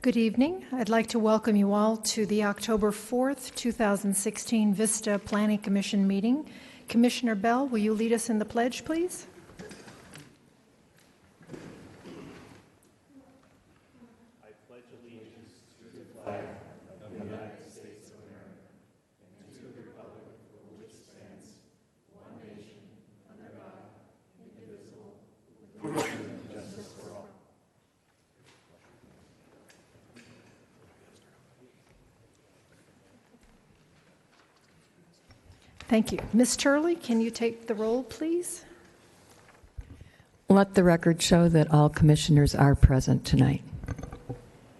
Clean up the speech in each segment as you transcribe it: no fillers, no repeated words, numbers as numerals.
Good evening. I'd like to welcome you all to the October 4th, 2016 Vista Planning Commission meeting. Commissioner Bell, will you lead us in the pledge, please? I pledge allegiance to the flag of the United States of America and to the republic for which it stands, one nation, under God, indivisible, with liberty and justice for all. Thank you. Ms. Turley, can you take the roll, please? Let the record show that all commissioners are present tonight.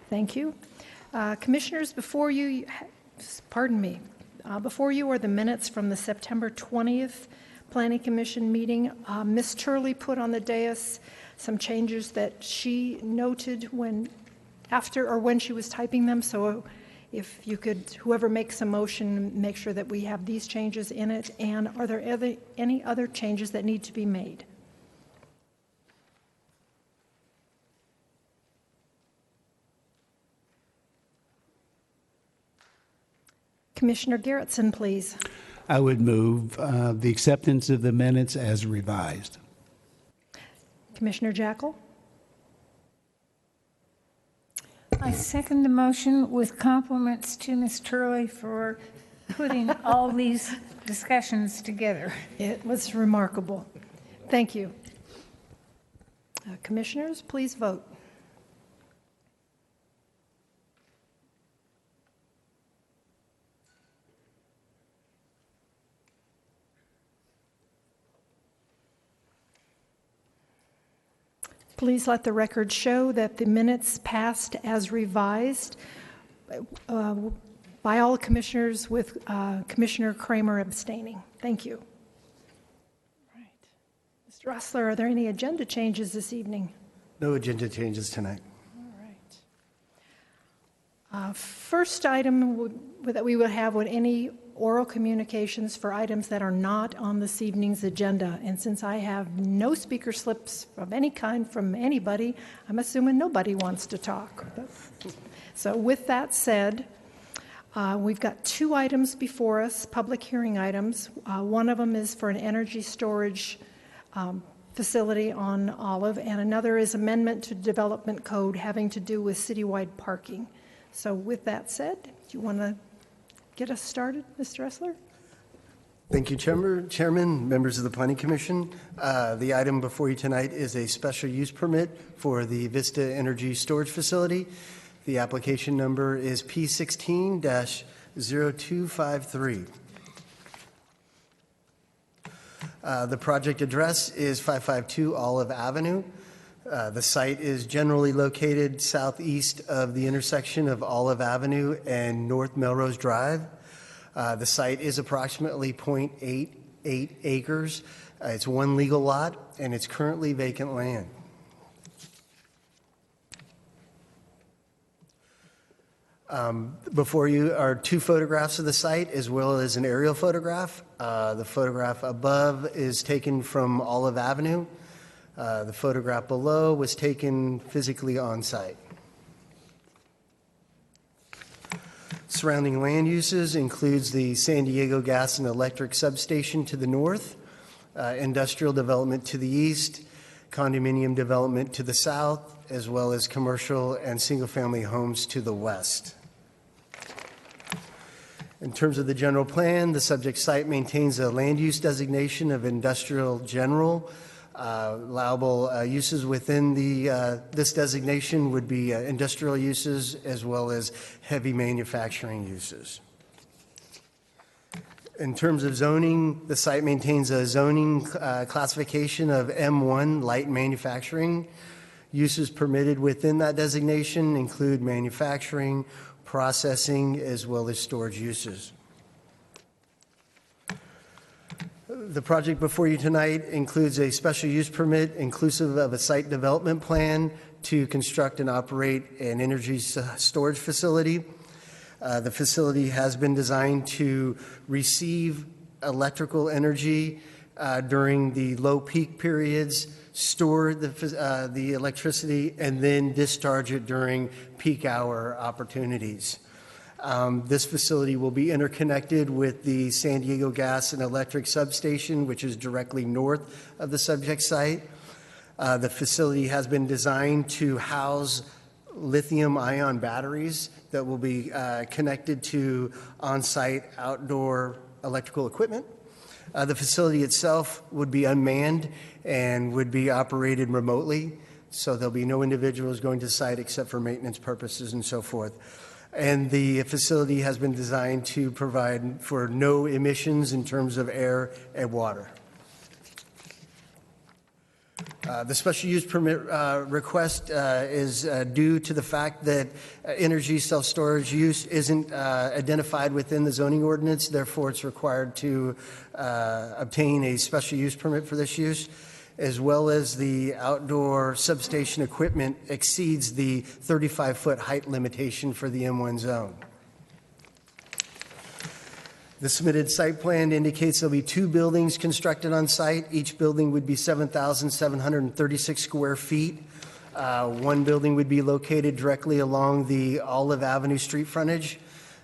Thank you. Commissioners, before you are the minutes from the September 20th Planning Commission meeting. Ms. Turley put on the dais some changes that she noted when she was typing them. So if you could, whoever makes a motion, make sure that we have these changes in it. And are there any other changes that need to be made? Commissioner Garrettson, please. I would move the acceptance of the minutes as revised. Commissioner Jackal. I second the motion with compliments to Ms. Turley for putting all these discussions together. It was remarkable. Thank you. Commissioners, please vote. Please let the record show that the minutes passed as revised by all commissioners, with Commissioner Kramer abstaining. Thank you. All right. Mr. Ressler, are there any agenda changes this evening? No agenda changes tonight. All right. First item that we would have would any oral communications for items that are not on this evening's agenda. And since I have no speaker slips of any kind from anybody, I'm assuming nobody wants to talk. So with that said, we've got two items before us, public hearing items. One of them is for an energy storage facility on Olive, and another is amendment to development code having to do with citywide parking. So with that said, do you want to get us started, Mr. Ressler? Thank you, Chairman, members of the Planning Commission. The item before you tonight is a special use permit for the Vista Energy Storage Facility. The application number is P16-0253. The project address is 552 Olive Avenue. The site is generally located southeast of the intersection of Olive Avenue and North Melrose Drive. The site is approximately 0.88 acres. It's one legal lot, and it's currently vacant land. Before you are two photographs of the site as well as an aerial photograph. The photograph above is taken from Olive Avenue. The photograph below was taken physically on site. Surrounding land uses includes the San Diego Gas and Electric substation to the north, industrial development to the east, condominium development to the south, as well as commercial and single-family homes to the west. In terms of the general plan, the subject site maintains a land use designation of industrial general. Allowable uses within this designation would be industrial uses as well as heavy manufacturing uses. In terms of zoning, the site maintains a zoning classification of M1 light manufacturing. Uses permitted within that designation include manufacturing, processing, as well as storage uses. The project before you tonight includes a special use permit inclusive of a site development plan to construct and operate an energy storage facility. The facility has been designed to receive electrical energy during the low peak periods, store the electricity, and then discharge it during peak hour opportunities. This facility will be interconnected with the San Diego Gas and Electric substation, which is directly north of the subject site. The facility has been designed to house lithium-ion batteries that will be connected to on-site outdoor electrical equipment. The facility itself would be unmanned and would be operated remotely, so there'll be no individuals going to site except for maintenance purposes and so forth. And the facility has been designed to provide for no emissions in terms of air and water. The special use permit request is due to the fact that energy self-storage use isn't identified within the zoning ordinance. Therefore, it's required to obtain a special use permit for this use, as well as the outdoor substation equipment exceeds the 35-foot height limitation for the M1 zone. The submitted site plan indicates there'll be 2 buildings constructed on site. Each building would be 7,736 square feet. One building would be located directly along the Olive Avenue street frontage.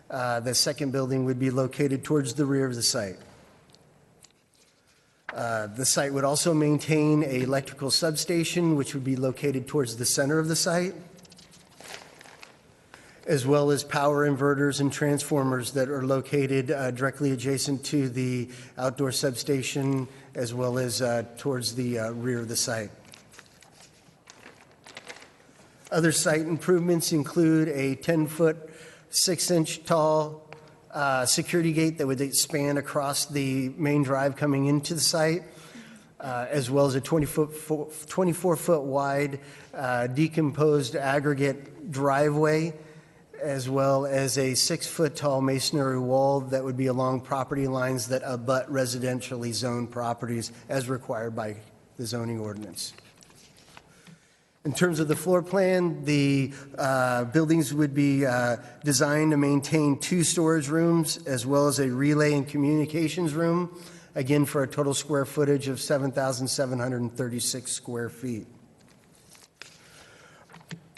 The second building would be located towards the rear of the site. The site would also maintain an electrical substation, which would be located towards the center of the site, as well as power inverters and transformers that are located directly adjacent to the outdoor substation, as well as towards the rear of the site. Other site improvements include a 10-foot, 6-inch tall security gate that would span across the main drive coming into the site, as well as a 24-foot wide decomposed aggregate driveway, as well as a 6-foot tall masonry wall that would be along property lines that abut residentially zoned properties as required by the zoning ordinance. In terms of the floor plan, the buildings would be designed to maintain 2 storage rooms as well as a relay and communications room, again for a total square footage of 7,736 square feet.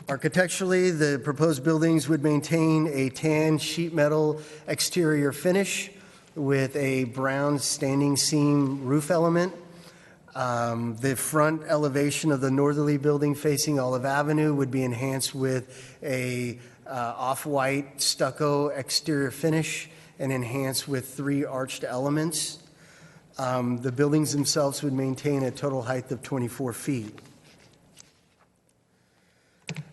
Architecturally, the proposed buildings would maintain a tan sheet metal exterior finish with a brown standing seam roof element. The front elevation of the northerly building facing Olive Avenue would be enhanced with a off-white stucco exterior finish and enhanced with 3 arched elements. The buildings themselves would maintain a total height of 24 feet.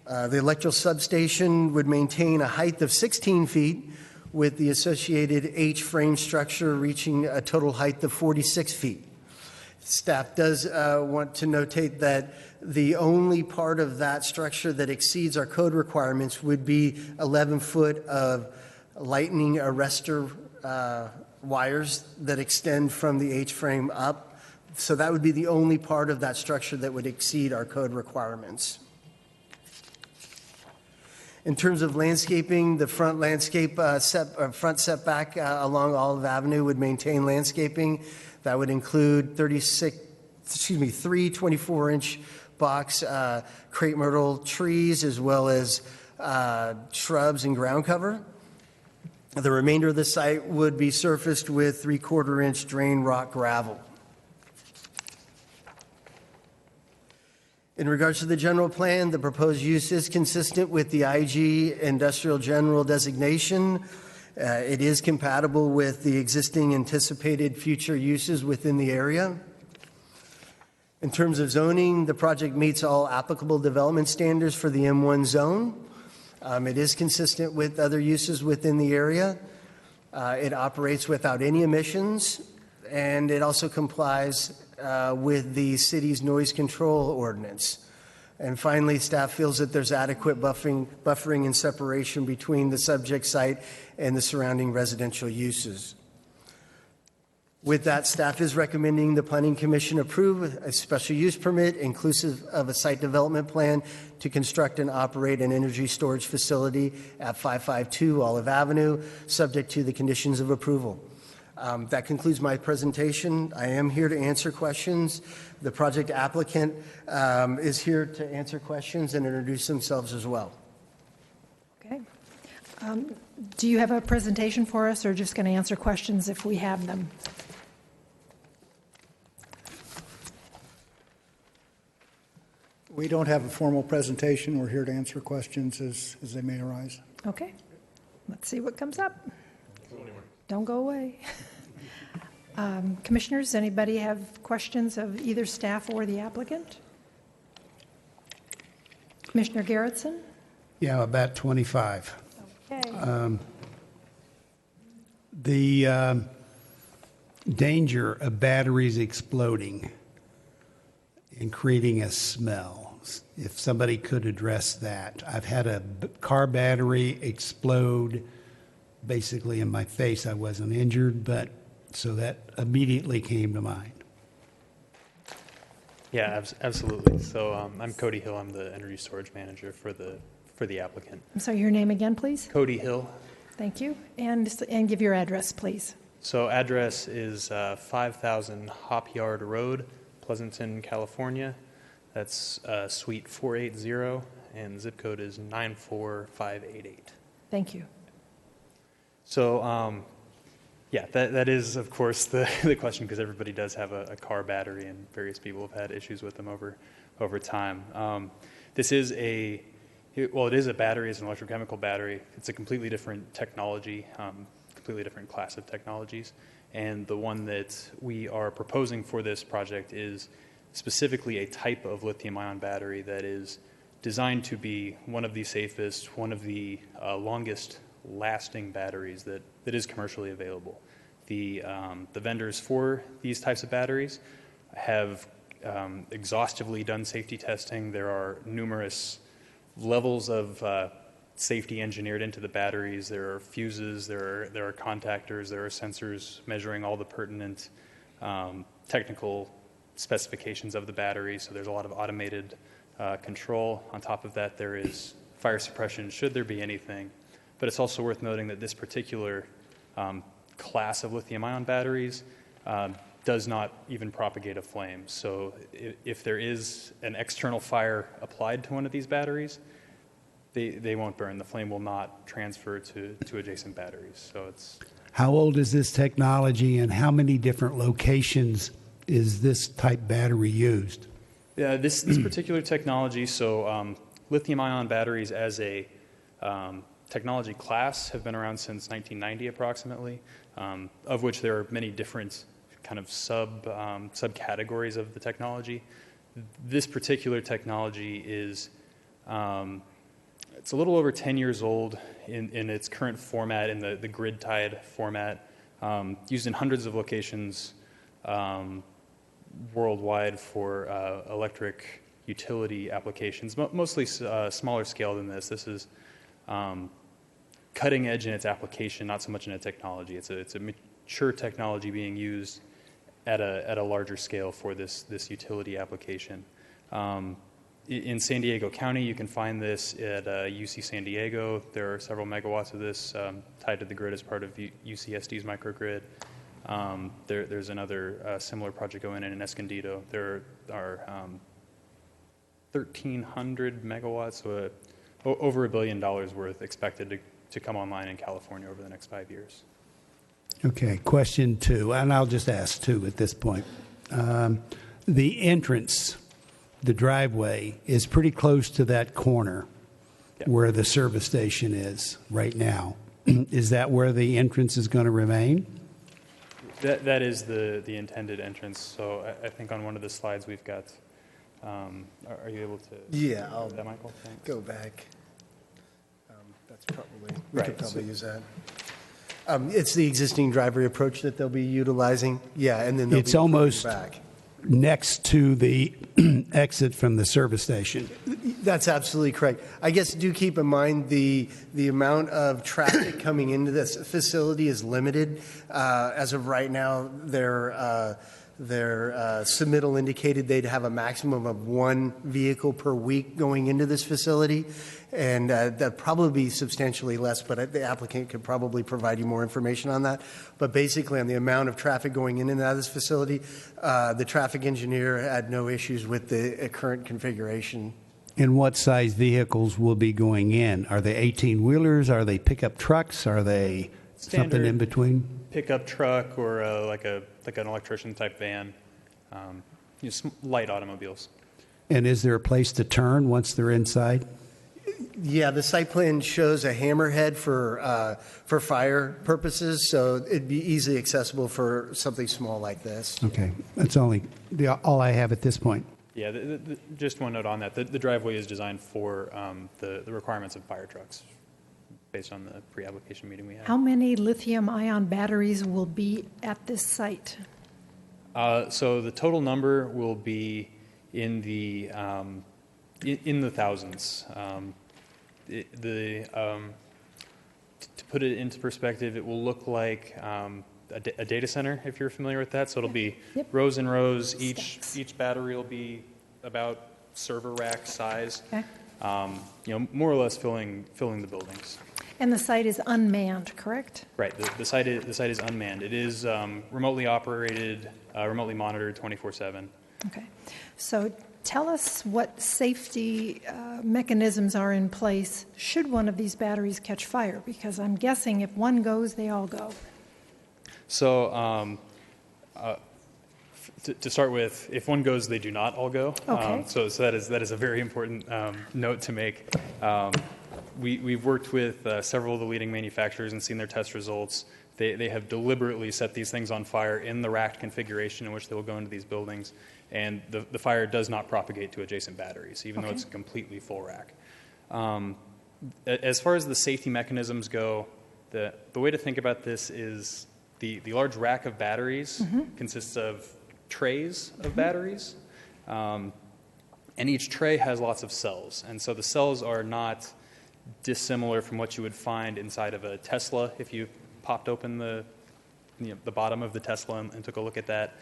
The electrical substation would maintain a height of 16 feet with the associated H-frame structure reaching a total height of 46 feet. Staff does want to notate that the only part of that structure that exceeds our code requirements would be 11 foot of lightning arrestor wires that extend from the H-frame up. So that would be the only part of that structure that would exceed our code requirements. In terms of landscaping, the front landscape front setback along Olive Avenue would maintain landscaping. That would include 3 24-inch box crepe myrtle trees, as well as shrubs and ground cover. The remainder of the site would be surfaced with 3/4-inch drain rock gravel. In regards to the general plan, the proposed use is consistent with the IG Industrial General designation. It is compatible with the existing anticipated future uses within the area. In terms of zoning, the project meets all applicable development standards for the M1 zone. It is consistent with other uses within the area. It operates without any emissions, and it also complies with the city's noise control ordinance. And finally, staff feels that there's adequate buffering and separation between the subject site and the surrounding residential uses. With that, staff is recommending the Planning Commission approve a special use permit inclusive of a site development plan to construct and operate an energy storage facility at 552 Olive Avenue, subject to the conditions of approval. That concludes my presentation. I am here to answer questions. The project applicant is here to answer questions and introduce themselves as well. Okay. Do you have a presentation for us, or just going to answer questions if we have them? We don't have a formal presentation. We're here to answer questions as they may arise. Okay. Let's see what comes up. Don't go away. Commissioners, anybody have questions of either staff or the applicant? Commissioner Garrettson? Yeah, about 25. Okay. The danger of batteries exploding and creating a smell, if somebody could address that. I've had a car battery explode basically in my face. I wasn't injured, but so that immediately came to mind. Yeah, absolutely. So I'm Cody Hill. I'm the energy storage manager for the applicant. I'm sorry, your name again, please? Cody Hill. Thank you. And give your address, please. So address is 5000 Hop Yard Road, Pleasanton, California. That's Suite 480, and zip code is 94588. Thank you. So, yeah, that is, of course, the question, because everybody does have a car battery, and various people have had issues with them over time. This is it is a battery. It's an electrochemical battery. It's a completely different technology, completely different class of technologies. And the one that we are proposing for this project is specifically a type of lithium-ion battery that is designed to be one of the safest, one of the longest lasting batteries that is commercially available. The vendors for these types of batteries have exhaustively done safety testing. There are numerous levels of safety engineered into the batteries. There are fuses, there are contactors, there are sensors measuring all the pertinent technical specifications of the battery. So there's a lot of automated control. On top of that, there is fire suppression should there be anything. But it's also worth noting that this particular class of lithium-ion batteries does not even propagate a flame. So if there is an external fire applied to one of these batteries, they won't burn. The flame will not transfer to adjacent batteries. So it's. How old is this technology, and how many different locations is this type battery used? Yeah, this particular technology, so lithium-ion batteries as a technology class have been around since 1990 approximately, of which there are many different kind of subcategories of the technology. This particular technology is it's a little over 10 years old in its current format, in the grid-tied format, used in hundreds of locations worldwide for electric utility applications, mostly smaller scale than this. This is cutting edge in its application, not so much in its technology. It's a mature technology being used at a larger scale for this utility application. In San Diego County, you can find this at UC San Diego. There are several megawatts of this tied to the grid as part of UCSD's microgrid. There's another similar project going in Escondido. There are 1,300 megawatts, so over $1 billion worth expected to come online in California over the next 5 years. Okay, question 2, and I'll just ask 2 at this point. The entrance, the driveway, is pretty close to that corner where the service station is right now. Is that where the entrance is going to remain? That is the intended entrance. So I think on one of the slides we've got. Are you able to? Yeah, I'll that, Michael? Thanks. go back. That's probably we Right, could probably use that. It's the existing driveway approach that they'll be utilizing. Yeah, and then they'll It's be almost back. next to the exit from the service station. That's absolutely correct. I guess do keep in mind the amount of traffic coming into this facility is limited. As of right now, they're Their submittal indicated they'd have a maximum of 1 vehicle per week going into this facility, and that'd probably be substantially less, but the applicant could probably provide you more information on that. But basically, on the amount of traffic going in and out of this facility, the traffic engineer had no issues with the current configuration. And what size vehicles will be going in? Are they 18-wheelers? Are they pickup trucks? Are they something Standard in between? Pickup truck or like an electrician type van, light automobiles. And is there a place to turn once they're inside? Yeah, the site plan shows a hammerhead for fire purposes, so it'd be easily accessible for something small like this. Okay, that's all I have at this point. Yeah, just one note on that. The driveway is designed for the requirements of fire trucks based on the pre-application meeting we had. How many lithium-ion batteries will be at this site? So the total number will be in the thousands. To put it into perspective, it will look like a data center, if you're familiar with that. So it'll be Yep. rows and rows. Stacks. Each battery will be about server rack size. Okay. More or less filling the buildings. And the site is unmanned, correct? Right. The site is unmanned. It is remotely operated, remotely monitored 24/7. Okay. So tell us what safety mechanisms are in place should one of these batteries catch fire, because I'm guessing if one goes, they all go. So to start with, if one goes, they do not all go. Okay. So that is a very important note to make. We've worked with several of the leading manufacturers and seen their test results. They have deliberately set these things on fire in the racked configuration in which they will go into these buildings, and the fire does not propagate to adjacent batteries, even though it's a completely full rack. As far as the safety mechanisms go, the way to think about this is the large rack of batteries consists of trays of batteries, and each tray has lots of cells, and so the cells are not dissimilar from what you would find inside of a Tesla if you popped open the bottom of the Tesla and took a look at that.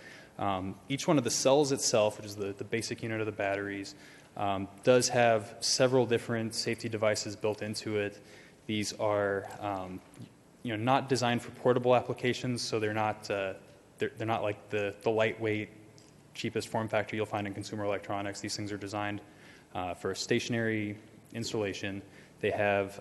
Each one of the cells itself, which is the basic unit of the batteries, does have several different safety devices built into it. These are not designed for portable applications, so they're not like the lightweight, cheapest form factor you'll find in consumer electronics. These things are designed for a stationary installation. They have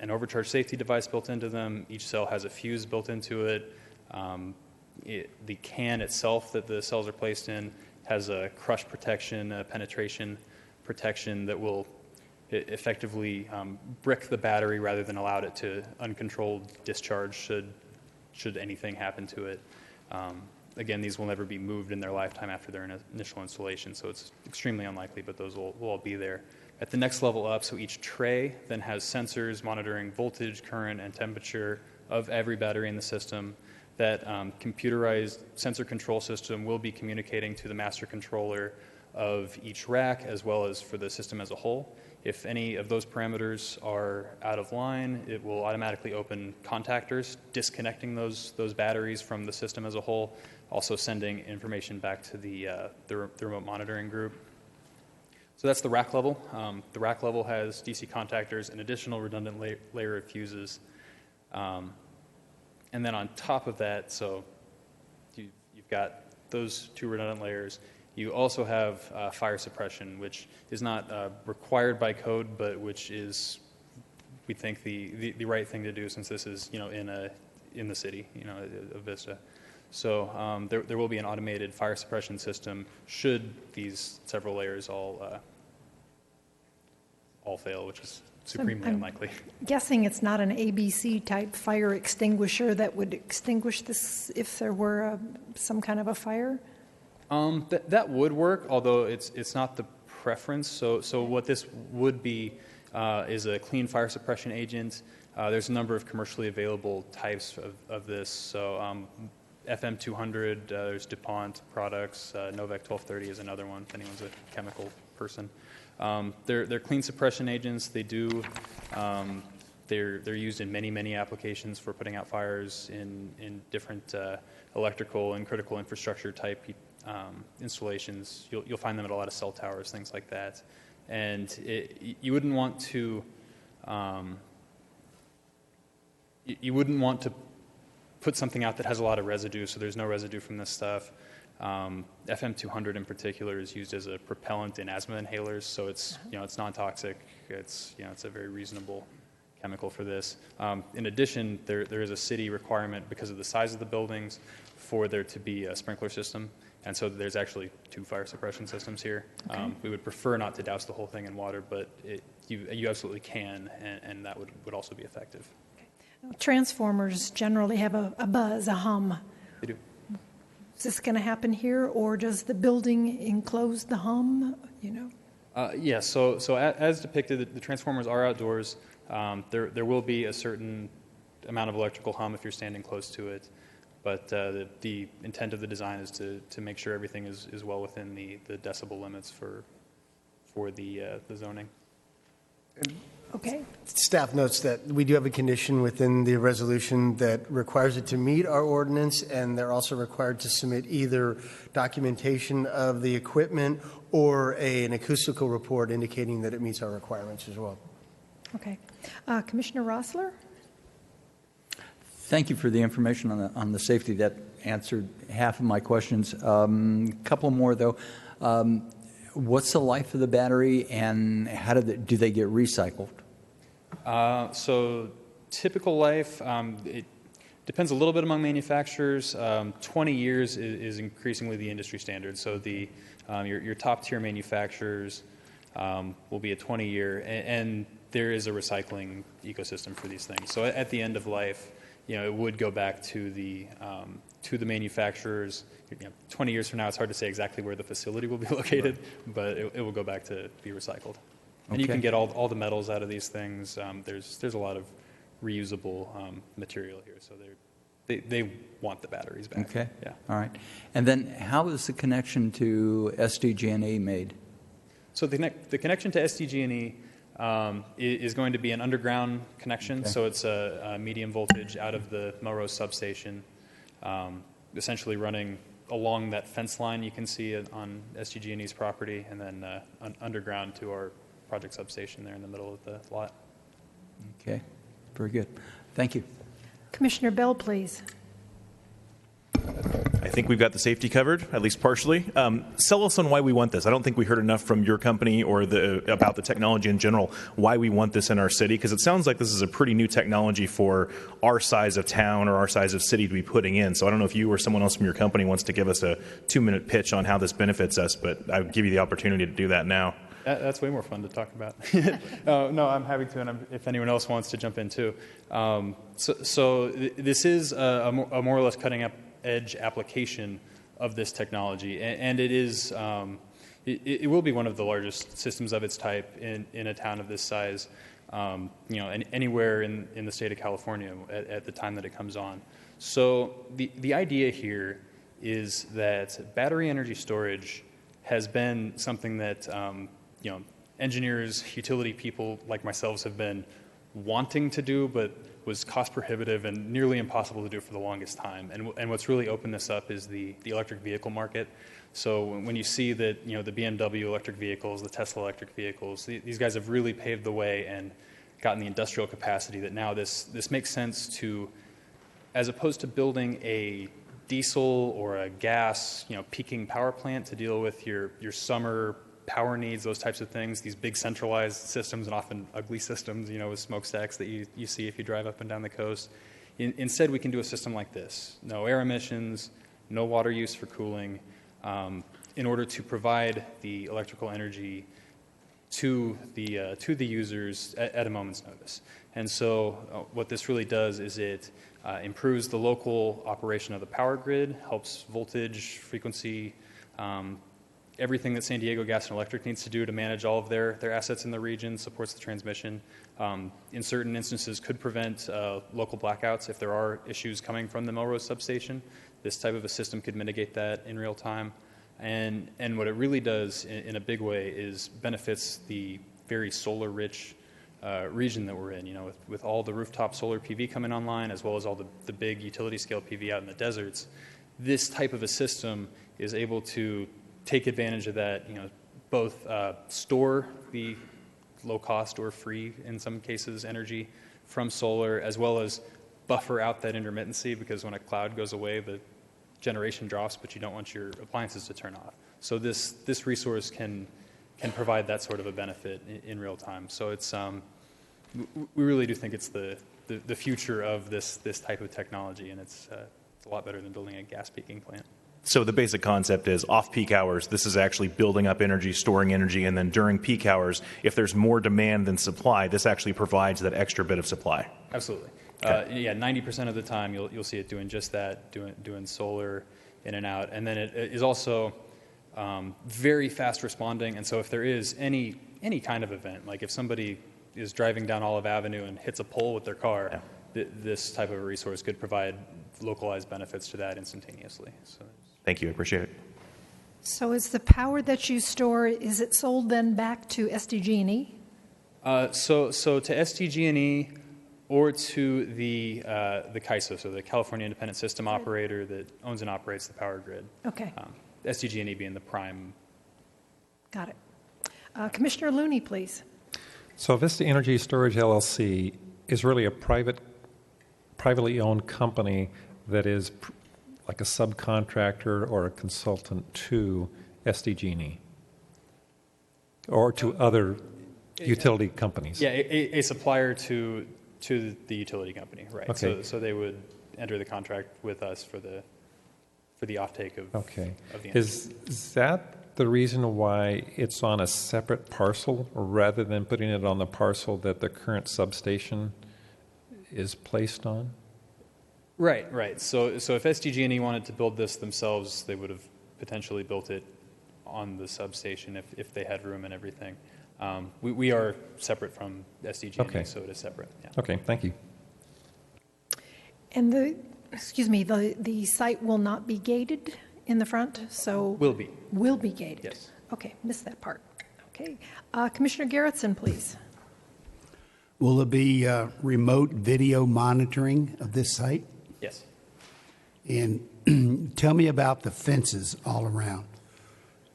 an overcharge safety device built into them. Each cell has a fuse built into it. The can itself that the cells are placed in has a crush protection, a penetration protection that will effectively brick the battery rather than allow it to uncontrolled discharge should anything happen to it. Again, these will never be moved in their lifetime after their initial installation, so it's extremely unlikely, but those will all be there. At the next level up, so each tray then has sensors monitoring voltage, current, and temperature of every battery in the system. That computerized sensor control system will be communicating to the master controller of each rack as well as for the system as a whole. If any of those parameters are out of line, it will automatically open contactors, disconnecting those batteries from the system as a whole, also sending information back to the remote monitoring group. So that's the rack level. The rack level has DC contactors, an additional redundant layer of fuses. And then on top of that, so you've got those two redundant layers. You also have fire suppression, which is not required by code, but which is, we think, the right thing to do since this is in the city, of Vista. So there will be an automated fire suppression system should these several layers all fail, which is supremely unlikely. Guessing it's not an ABC type fire extinguisher that would extinguish this if there were some kind of a fire? That would work, although it's not the preference. So what this would be is a clean fire suppression agent. There's a number of commercially available types of this. So FM200, there's DuPont products. Novec 1230 is another one if anyone's a chemical person. They're clean suppression agents. They do. They're used in many applications for putting out fires in different electrical and critical infrastructure type installations. You'll find them at a lot of cell towers, things like that. And you wouldn't want to put something out that has a lot of residue, so there's no residue from this stuff. FM200 in particular is used as a propellant in asthma inhalers, so it's non-toxic. It's a very reasonable chemical for this. In addition, there is a city requirement because of the size of the buildings for there to be a sprinkler system, and so there's actually 2 fire suppression systems here. Okay. We would prefer not to douse the whole thing in water, but you absolutely can, and that would also be effective. Transformers generally have a buzz, a hum. They do. Is this going to happen here, or does the building enclose the hum? Yeah, so as depicted, the transformers are outdoors. There will be a certain amount of electrical hum if you're standing close to it, but the intent of the design is to make sure everything is well within the decibel limits for the zoning. Okay. Staff notes that we do have a condition within the resolution that requires it to meet our ordinance, and they're also required to submit either documentation of the equipment or an acoustical report indicating that it meets our requirements as well. Okay. Commissioner Rossler? Thank you for the information on the safety. That answered half of my questions. A couple more, though. What's the life of the battery, and how do they get recycled? So typical life, it depends a little bit among manufacturers. 20 years is increasingly the industry standard. So your top tier manufacturers will be a 20-year, and there is a recycling ecosystem for these things. So at the end of life, it would go back to the manufacturers. 20 years from now, it's hard to say exactly where the facility will be located, but it will go back to be recycled. And you can get all the metals out of these things. There's a lot of reusable material here, so they want the batteries back. Okay. Yeah. All right. And then how is the connection to SDG&E made? So the connection to SDG&E is going to be an underground connection. Okay. So it's a medium voltage out of the Melrose substation, essentially running along that fence line you can see on SDG&E's property, and then underground to our project substation there in the middle of the lot. Okay. Very good. Thank you. Commissioner Bell, please. I think we've got the safety covered, at least partially. Sell us on why we want this. I don't think we heard enough from your company or about the technology in general, why we want this in our city, because it sounds like this is a pretty new technology for our size of town or our size of city to be putting in. So I don't know if you or someone else from your company wants to give us a 2-minute pitch on how this benefits us, but I would give you the opportunity to do that now. That's way more fun to talk about. No, I'm happy to, and if anyone else wants to jump in too. So this is a more or less cutting-edge application of this technology, and it is it will be one of the largest systems of its type in a town of this size, and anywhere in the state of California at the time that it comes on. So the idea here is that battery energy storage has been something that engineers, utility people like myself have been wanting to do, but was cost prohibitive and nearly impossible to do for the longest time. And what's really opened this up is the electric vehicle market. So when you see that the BMW electric vehicles, the Tesla electric vehicles, these guys have really paved the way and gotten the industrial capacity that now this makes sense to, as opposed to building a diesel or a gas peaking power plant to deal with your summer power needs, those types of things, these big centralized systems and often ugly systems, with smokestacks that you see if you drive up and down the coast. Instead, we can do a system like this. No air emissions, no water use for cooling, in order to provide the electrical energy to the users at a moment's notice. And so what this really does is it improves the local operation of the power grid, helps voltage, frequency, everything that San Diego Gas and Electric needs to do to manage all of their assets in the region, supports the transmission. In certain instances, could prevent local blackouts if there are issues coming from the Melrose substation. This type of a system could mitigate that in real time. And what it really does in a big way is benefits the very solar-rich region that we're in, with all the rooftop solar PV coming online, as well as all the big utility-scale PV out in the deserts. this type of a system is able to take advantage of that, both store the low cost or free, in some cases, energy from solar, as well as buffer out that intermittency, because when a cloud goes away, the generation drops, but you don't want your appliances to turn off. So this resource can provide that sort of a benefit in real time. So it's we really do think it's the future of this type of technology, and it's a lot better than building a gas peaking plant. So the basic concept is off-peak hours, this is actually building up energy, storing energy, and then during peak hours, if there's more demand than supply, this actually provides that extra bit of supply. Absolutely. Okay. 90% of the time you'll see it doing just that, doing solar in and out. And then it is also very fast responding. And so if there is any kind of event, like if somebody is driving down Olive Avenue and hits a pole with their car, this type of a resource could provide localized benefits to that instantaneously. So. Thank you. I appreciate it. So is the power that you store, is it sold then back to SDG&E? So to SDG&E or to the CAISO, so the California Independent System Operator that owns and operates the power grid. Okay. SDG&E being the prime. Got it. Commissioner Looney, please. So Vista Energy Storage LLC is really a privately owned company that is like a subcontractor or a consultant to SDG&E or to other utility companies. Yeah, a supplier to the utility company, right? Okay. So they would enter the contract with us for the offtake of Okay. of the energy. Is that the reason why it's on a separate parcel rather than putting it on the parcel that the current substation is placed on? Right. So if SDG&E wanted to build this themselves, they would have potentially built it on the substation if they had room and everything. We are separate from SDG&E, Okay. so it is separate. Yeah. Okay, thank you. And the site will not be gated in the front, so? Will be. Will be gated? Yes. Okay, missed that part. Okay. Commissioner Garrettson, please. Will there be remote video monitoring of this site? Yes. And tell me about the fences all around.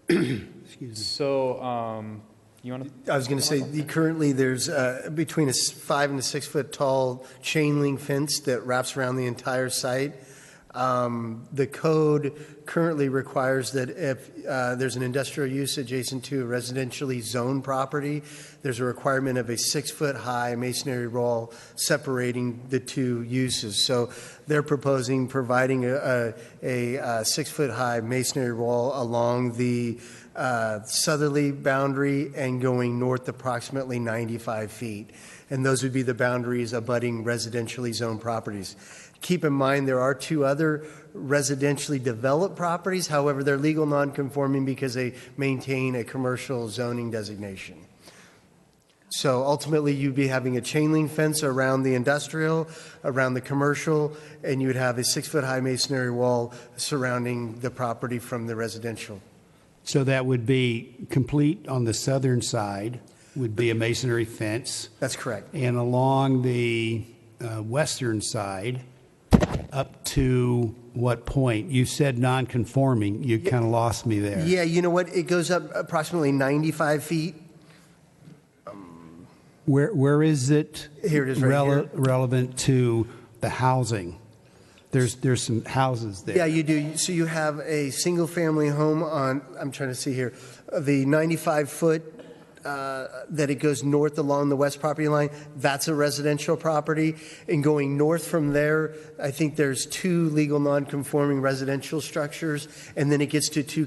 Excuse me. So you want to? I was going to say, currently there's between a 5 and a 6 foot tall chain link fence that wraps around the entire site. The code currently requires that if there's an industrial use adjacent to a residentially zoned property, there's a requirement of a 6 foot high masonry wall separating the two uses. So they're proposing providing a 6 foot high masonry wall along the southerly boundary and going north approximately 95 feet. And those would be the boundaries abutting residentially zoned properties. Keep in mind there are two other residentially developed properties. However, they're legal nonconforming because they maintain a commercial zoning designation. So ultimately, you'd be having a chain link fence around the industrial, around the commercial, and you would have a 6 foot high masonry wall surrounding the property from the residential. So that would be complete on the southern side, would be a masonry fence. That's correct. And along the western side, up to what point? You said non-conforming. You kind of lost me there. Yeah, you know what? It goes up approximately 95 feet. Where is it? Here it is right here. Relevant to the housing? There's some houses there. Yeah, you do. So you have a single-family home on, I'm trying to see here, the 95-foot that it goes north along the west property line. That's a residential property. And going north from there, I think there's two legal non-conforming residential structures, and then it gets to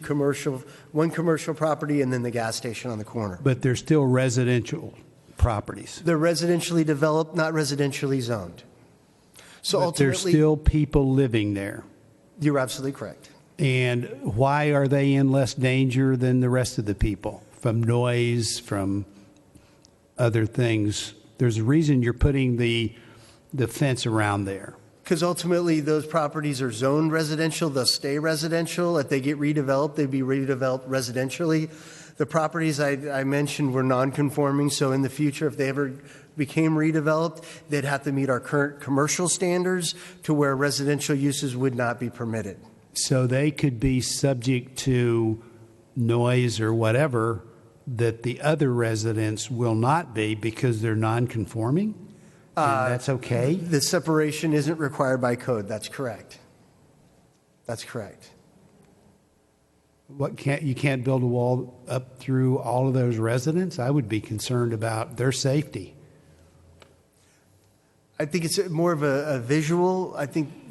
one commercial property, and then the gas station on the corner. But they're still residential properties. They're residentially developed, not residentially zoned. So But ultimately, there's still people living there. you're absolutely correct. And why are they in less danger than the rest of the people? From noise, from other things? There's a reason you're putting the fence around there. Because ultimately, those properties are zoned residential. They'll stay residential. If they get redeveloped, they'd be redeveloped residentially. The properties I mentioned were non-conforming, so in the future, if they ever became redeveloped, they'd have to meet our current commercial standards to where residential uses would not be permitted. So they could be subject to noise or whatever that the other residents will not be because they're non-conforming? And that's okay? The separation isn't required by code. That's correct. That's correct. You can't build a wall up through all of those residents? I would be concerned about their safety. I think it's more of a visual. I think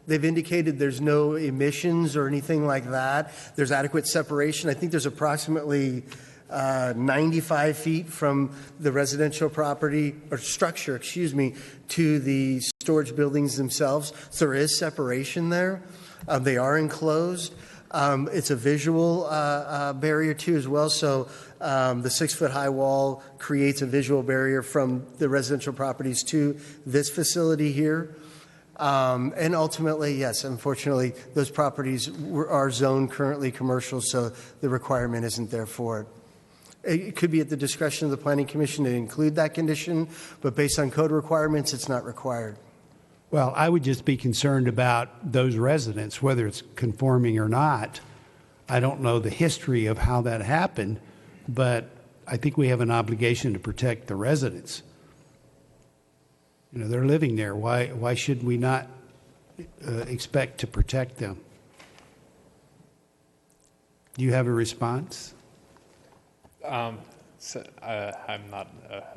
they've indicated there's no emissions or anything like that. There's adequate separation. I think there's approximately 95 feet from the residential property or structure, to the storage buildings themselves. So there is separation there. They are enclosed. It's a visual barrier too as well. So the 6-foot-high wall creates a visual barrier from the residential properties to this facility here. And ultimately, yes, unfortunately, those properties are zoned currently commercial, so the requirement isn't there for it. It could be at the discretion of the Planning Commission to include that condition, but based on code requirements, it's not required. Well, I would just be concerned about those residents, whether it's conforming or not. I don't know the history of how that happened, but I think we have an obligation to protect the residents. You know, they're living there. Why should we not expect to protect them? Do you have a response? I'm not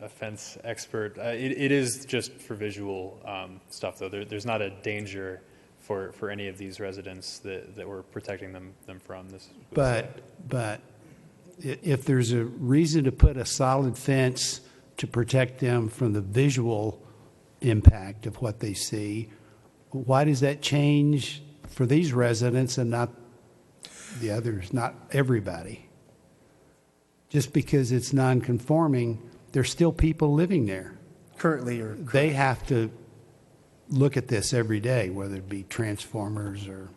a fence expert. It is just for visual stuff, though. There's not a danger for any of these residents that we're protecting them from. But if there's a reason to put a solid fence to protect them from the visual impact of what they see, why does that change for these residents and not the others, not everybody? Just because it's non-conforming, there's still people living there. Currently, they have to look at this every day, whether it be transformers or...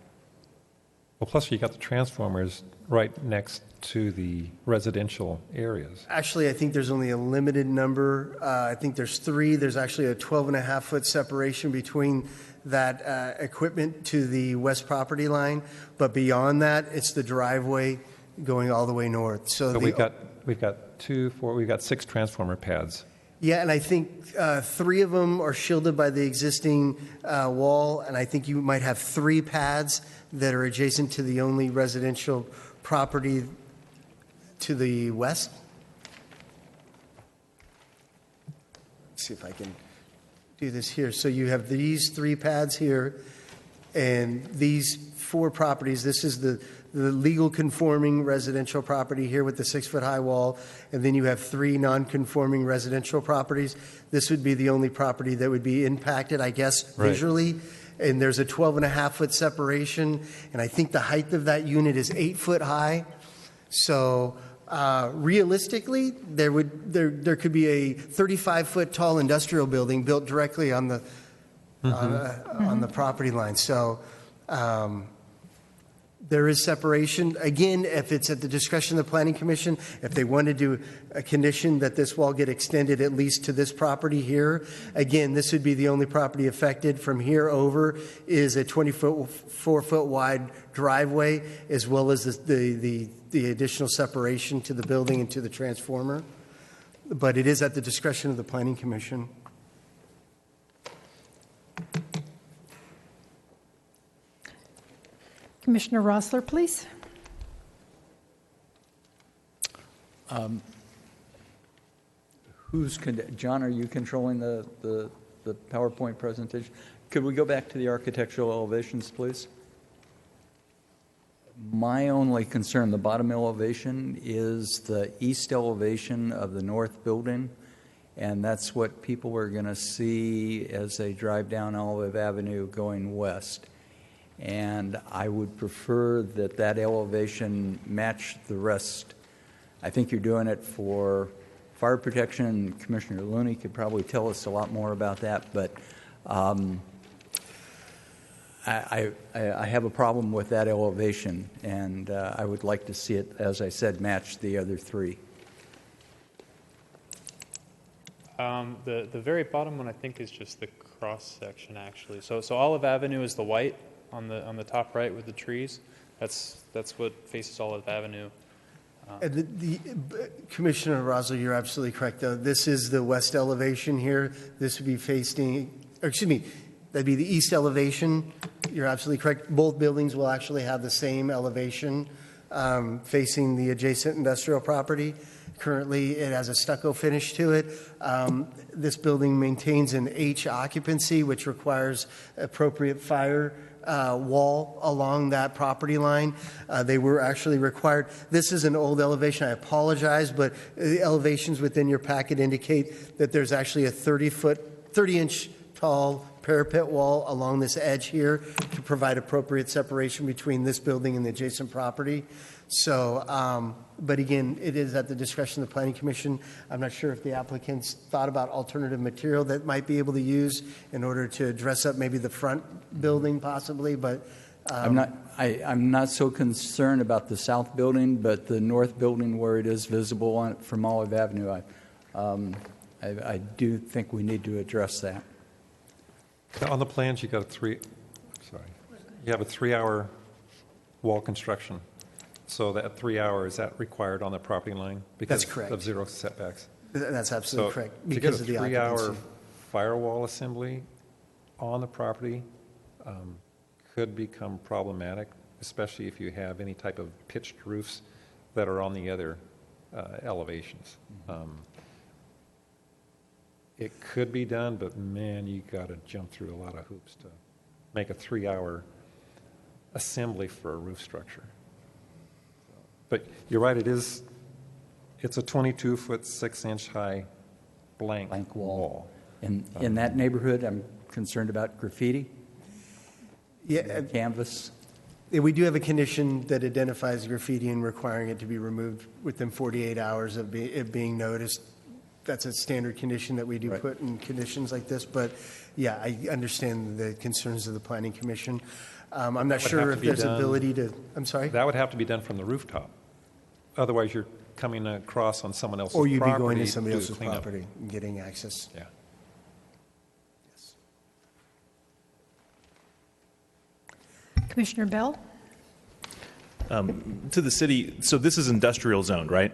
Well, plus you got the transformers right next to the residential areas. Actually, I think there's only a limited number. I think there's 3. There's actually a 12.5-foot separation between that equipment to the west property line. But beyond that, it's the driveway going all the way north. So we've got 6 transformer pads. Yeah, and I think 3 of them are shielded by the existing wall, and I think you might have 3 pads that are adjacent to the only residential property to the west. Let's see if I can do this here. So you have these 3 pads here, and these 4 properties. This is the legal conforming residential property here with the 6-foot-high wall, and then you have 3 non-conforming residential properties. This would be the only property that would be impacted, I guess, visually. And there's a 12.5-foot separation, and I think the height of that unit is 8 foot high. So realistically, there could be a 35-foot tall industrial building built directly on the on the property line. So. There is separation. Again, if it's at the discretion of the Planning Commission, if they want to do a condition that this wall get extended at least to this property here, again, this would be the only property affected. From here over is a 24-foot wide driveway, as well as the additional separation to the building and to the transformer. But it is at the discretion of the Planning Commission. Commissioner Rossler, please. John, are you controlling the PowerPoint presentation? Could we go back to the architectural elevations, please? My only concern, the bottom elevation, is the east elevation of the north building, and that's what people are going to see as they drive down Olive Avenue going west. And I would prefer that elevation match the rest. I think you're doing it for fire protection. Commissioner Looney could probably tell us a lot more about that, but I have a problem with that elevation, and I would like to see it, as I said, match the other 3. The very bottom one, I think, is just the cross section, actually. So Olive Avenue is the white, on the top right with the trees. That's what faces Olive Avenue. Commissioner Rosler, you're absolutely correct, though. This is the west elevation here. This would be facing, or excuse me, that'd be the east elevation. You're absolutely correct. Both buildings will actually have the same elevation facing the adjacent industrial property. Currently, it has a stucco finish to it. This building maintains an H occupancy, which requires appropriate fire wall along that property line. They were actually required. This is an old elevation. I apologize, but the elevations within your packet indicate that there's actually a 30-inch tall parapet wall along this edge here to provide appropriate separation between this building and the adjacent property. So, but again, it is at the discretion of the Planning Commission. I'm not sure if the applicants thought about alternative material that might be able to use in order to dress up maybe the front building possibly, but I'm not so concerned about the south building, but the north building where it is visible from Olive Avenue, I do think we need to address that. On the plans, you have a 3-hour wall construction. So that 3 hours, is that required on the property line? Because That's correct. of zero setbacks? that's absolutely correct. To get Because a of the 3-hour occupancy. firewall assembly on the property could become problematic, especially if you have any type of pitched roofs that are on the other elevations. It could be done, but man, you got to jump through a lot of hoops to make a 3-hour assembly for a roof structure. But you're right, it's a 22-foot, 6-inch high blank wall. In that neighborhood, I'm concerned about graffiti, canvas. We do have a condition that identifies graffiti and requiring it to be removed within 48 hours of it being noticed. That's a standard condition that we do put in conditions like this. But yeah, I understand the concerns of the Planning Commission. I'm not sure if there's ability to, I'm sorry? That would have to be done from the rooftop. Otherwise, you're coming across on someone else's property. Or you'd be going to somebody do else's cleanup. property and getting access. Yeah. Commissioner Bell? To the city, so this is industrial zoned, right?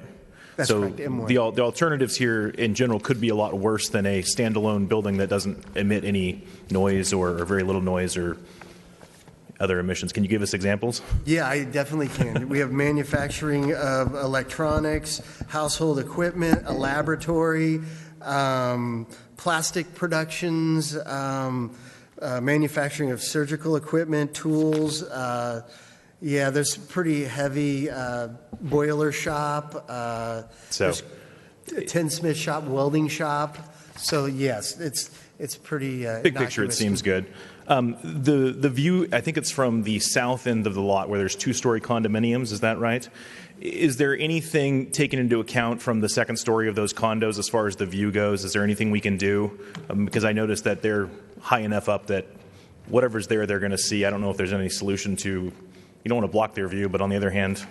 That's so correct, M1. the alternatives here in general could be a lot worse than a standalone building that doesn't emit any noise or very little noise or other emissions. Can you give us examples? Yeah, I definitely can. We have manufacturing of electronics, household equipment, a laboratory, plastic productions, manufacturing of surgical equipment, tools. Yeah, there's pretty heavy boiler shop, there's tinsmith shop, welding shop. So yes, it's pretty Big picture, it seems good. The view, I think it's from the south end of the lot where there's 2-story condominiums. Is that right? Is there anything taken into account from the second story of those condos as far as the view goes? Is there anything we can do? Because I noticed that they're high enough up that whatever's there, they're going to see. I don't know if there's any solution to. You don't want to block their view, but on the other hand.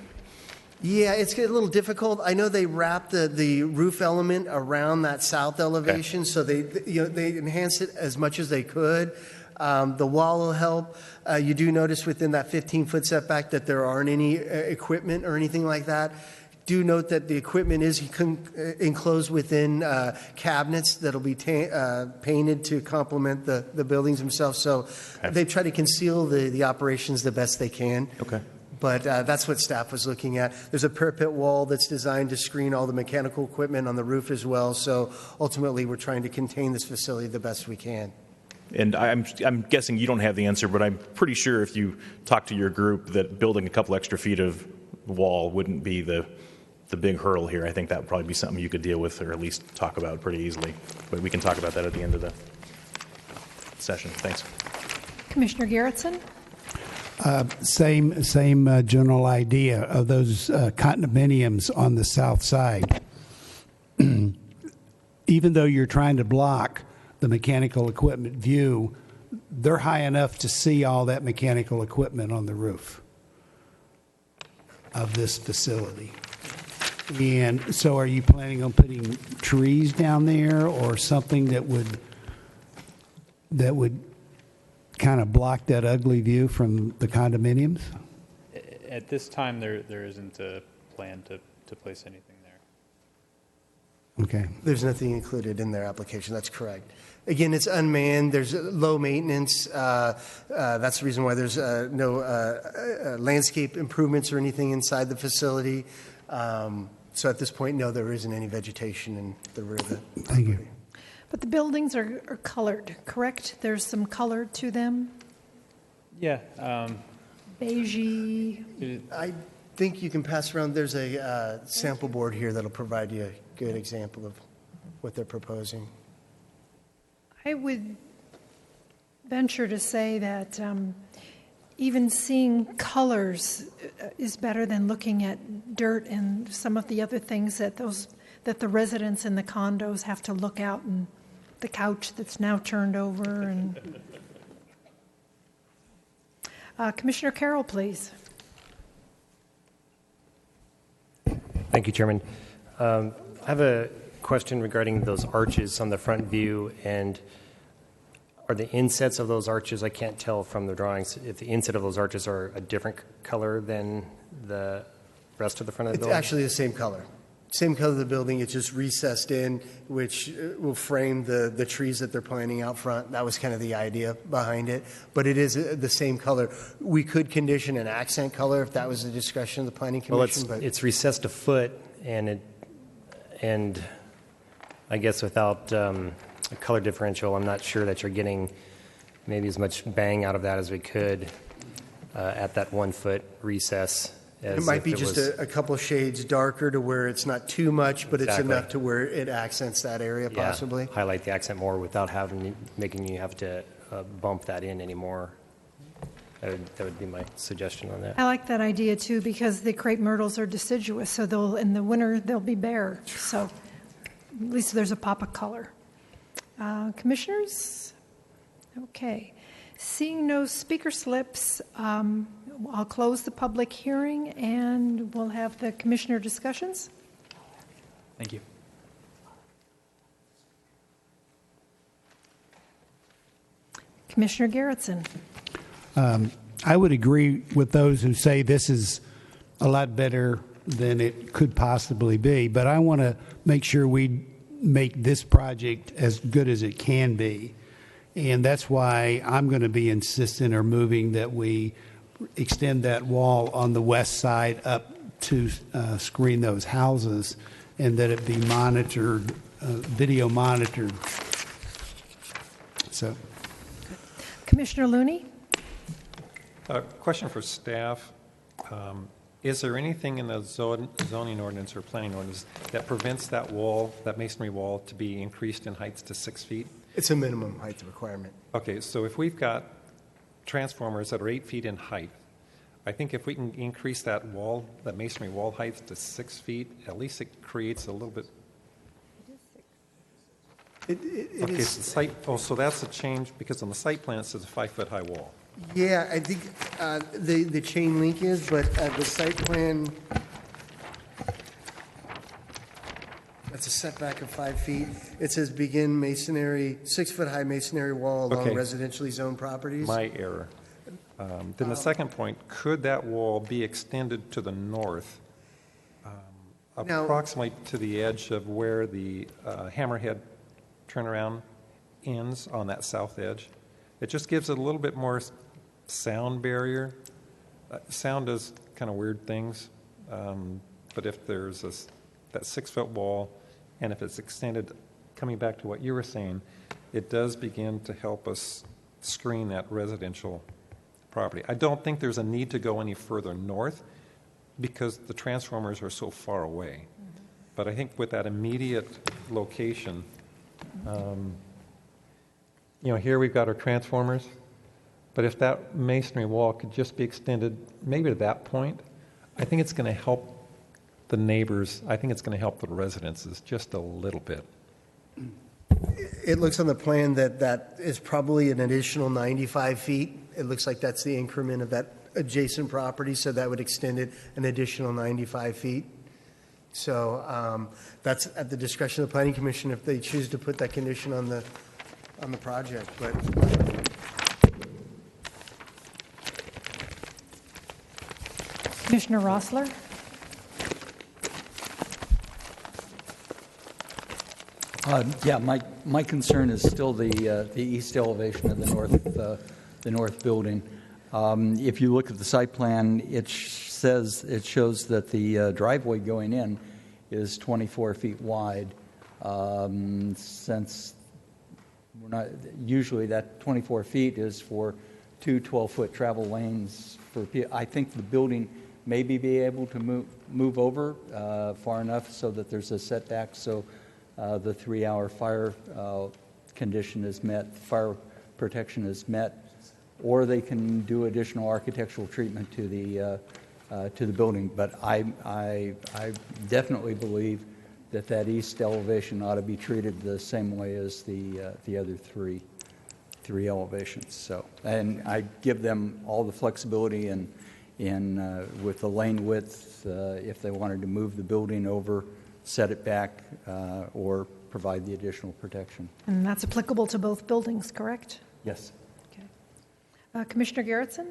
Yeah, it's a little difficult. I know they wrapped the roof element around that south elevation, so they enhanced it as much as they could. The wall will help. You do notice within that 15-foot setback that there aren't any equipment or anything like that. Do note that the equipment is enclosed within cabinets that'll be painted to complement the buildings themselves. So they try to conceal the operations the best they can. Okay. But that's what staff was looking at. There's a parapet wall that's designed to screen all the mechanical equipment on the roof as well. So ultimately, we're trying to contain this facility the best we can. And I'm guessing you don't have the answer, but I'm pretty sure if you talk to your group that building a couple extra feet of wall wouldn't be the big hurdle here. I think that would probably be something you could deal with or at least talk about pretty easily. But we can talk about that at the end of the session. Thanks. Commissioner Garrettson? Same general idea of those condominiums on the south side. Even though you're trying to block the mechanical equipment view, they're high enough to see all that mechanical equipment on the roof of this facility. And so are you planning on putting trees down there or something that would kind of block that ugly view from the condominiums? At this time, there isn't a plan to place anything there. Okay. There's nothing included in their application, that's correct. Again, it's unmanned, there's low maintenance. That's the reason why there's no landscape improvements or anything inside the facility. So at this point, no, there isn't any vegetation in the rear of the property. Thank you. But the buildings are colored, correct? There's some color to them? Yeah. Beigey? I think you can pass around, there's a sample board here that'll provide you a good example of what they're proposing. I would venture to say that even seeing colors is better than looking at dirt and some of the other things that the residents in the condos have to look out, and the couch that's now turned over. And Commissioner Carroll, please. Thank you, Chairman. I have a question regarding those arches on the front view, and are the insets of those arches, I can't tell from the drawings, if the inset of those arches are a different color than the rest of the front of the It's building? actually the same color. Same color of the building, it's just recessed in, which will frame the trees that they're planting out front. That was kind of the idea behind it. But it is the same color. We could condition an accent color if that was the discretion of the Planning Commission. Well, it's recessed a foot, and I guess without a color differential, I'm not sure that you're getting maybe as much bang out of that as we could at that 1 foot recess. It might be just a couple shades darker to where it's not too much, but it's enough to where it accents that area possibly. Highlight the accent more without making you have to bump that in anymore. That would be my suggestion on that. I like that idea too, because the crepe myrtles are deciduous, so in the winter they'll be bare. So at least there's a pop of color. Commissioners? Okay. Seeing no speaker slips, I'll close the public hearing and we'll have the commissioner discussions. Thank you. Commissioner Garrettson. I would agree with those who say this is a lot better than it could possibly be, but I want to make sure we make this project as good as it can be. And that's why I'm going to be insistent or moving that we extend that wall on the west side up to screen those houses, and that it be monitored, video monitored. So, Commissioner Looney? Question for staff. Is there anything in the zoning ordinance or planning ordinance that prevents that wall, that masonry wall, to be increased in heights to 6 feet? It's a minimum height requirement. Okay, so if we've got transformers that are 8 feet in height, I think if we can increase that wall, that masonry wall height to 6 feet, at least it creates a little bit. Okay, so that's a change, because on the site plan it says a 5 foot high wall. Yeah, I think the chain link is, but the site plan, that's a setback of 5 feet. It says begin masonry, 6 foot high masonry wall along residentially zoned properties. My error. Then the second point, could that wall be extended to the north, approximately to the edge of where the Hammerhead turnaround ends on that south edge? It just gives it a little bit more sound barrier. Sound does kind of weird things, but if there's that 6 foot wall, and if it's extended, coming back to what you were saying, it does begin to help us screen that residential property. I don't think there's a need to go any further north because the transformers are so far away. But I think with that immediate location, here we've got our transformers, but if that masonry wall could just be extended maybe to that point, I think it's going to help the neighbors. I think it's going to help the residences just a little bit. It looks on the plan that is probably an additional 95 feet. It looks like that's the increment of that adjacent property, so that would extend it an additional 95 feet. So that's at the discretion of the Planning Commission if they choose to put that condition on the project. But Commissioner Rossler? Yeah, my concern is still the east elevation of the north building. If you look at the site plan, it shows that the driveway going in is 24 feet wide. Since we're not usually that 24 feet is for two 12-foot travel lanes for people. I think the building maybe be able to move over far enough so that there's a setback. So. The 3-hour fire condition is met, fire protection is met, or they can do additional architectural treatment to the building. But I definitely believe that east elevation ought to be treated the same way as the other three elevations. So, and I give them all the flexibility in with the lane width if they wanted to move the building over, set it back, or provide the additional protection. And that's applicable to both buildings, correct? Yes. Okay. Commissioner Garrettson?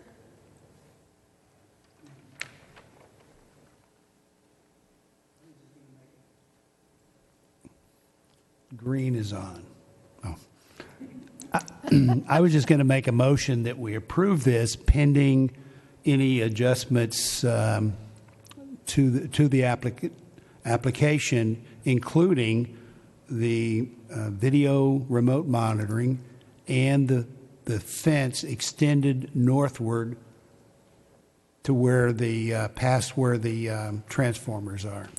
Green is on. Oh. I was just going to make a motion that we approve this pending any adjustments to the application, including the video remote monitoring and the fence extended northward to where the past where the transformers are.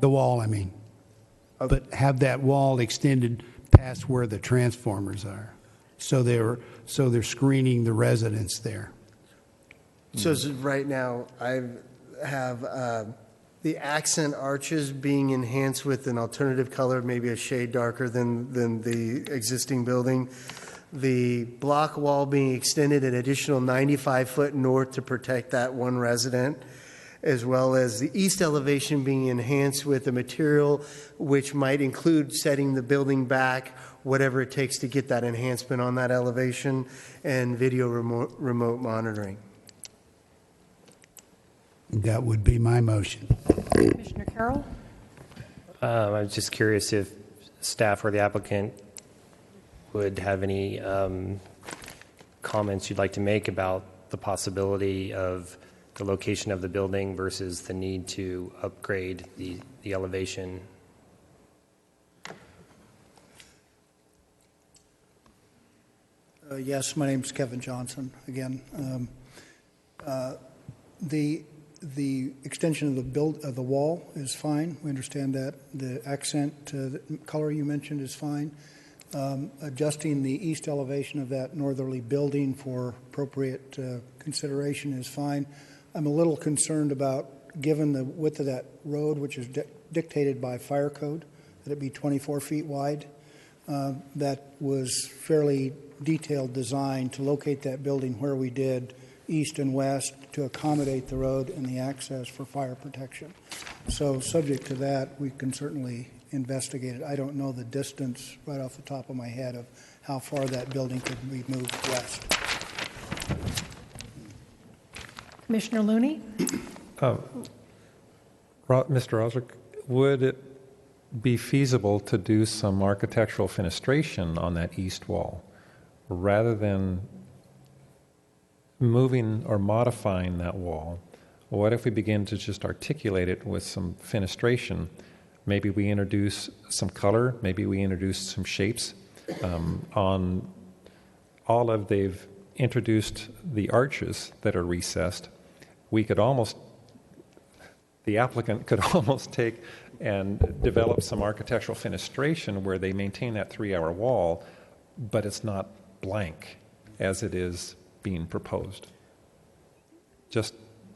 The wall, I mean. But have that wall extended past where the transformers are. So they're screening the residents there. So right now, I have the accent arches being enhanced with an alternative color, maybe a shade darker than the existing building. The block wall being extended an additional 95 foot north to protect that one resident, as well as the east elevation being enhanced with a material which might include setting the building back, whatever it takes to get that enhancement on that elevation, and video remote monitoring. That would be my motion. Commissioner Carroll? I was just curious if staff or the applicant would have any comments you'd like to make about the possibility of the location of the building versus the need to upgrade the elevation. Yes, my name's Kevin Johnson again. The extension of the wall is fine. We understand that. The accent the color you mentioned is fine. Adjusting the east elevation of that northerly building for appropriate consideration is fine. I'm a little concerned about, given the width of that road, which is dictated by fire code, that it be 24 feet wide. That was fairly detailed design to locate that building where we did, east and west, to accommodate the road and the access for fire protection. So subject to that, we can certainly investigate it. I don't know the distance right off the top of my head of how far that building could be moved west. Commissioner Looney? Mr. Osrick, would it be feasible to do some architectural fenestration on that east wall rather than moving or modifying that wall? What if we begin to just articulate it with some fenestration? Maybe we introduce some color, maybe we introduce some shapes. On Olive, they've introduced the arches that are recessed. The applicant could almost take and develop some architectural fenestration where they maintain that 3-hour wall, but it's not blank as it is being proposed. Just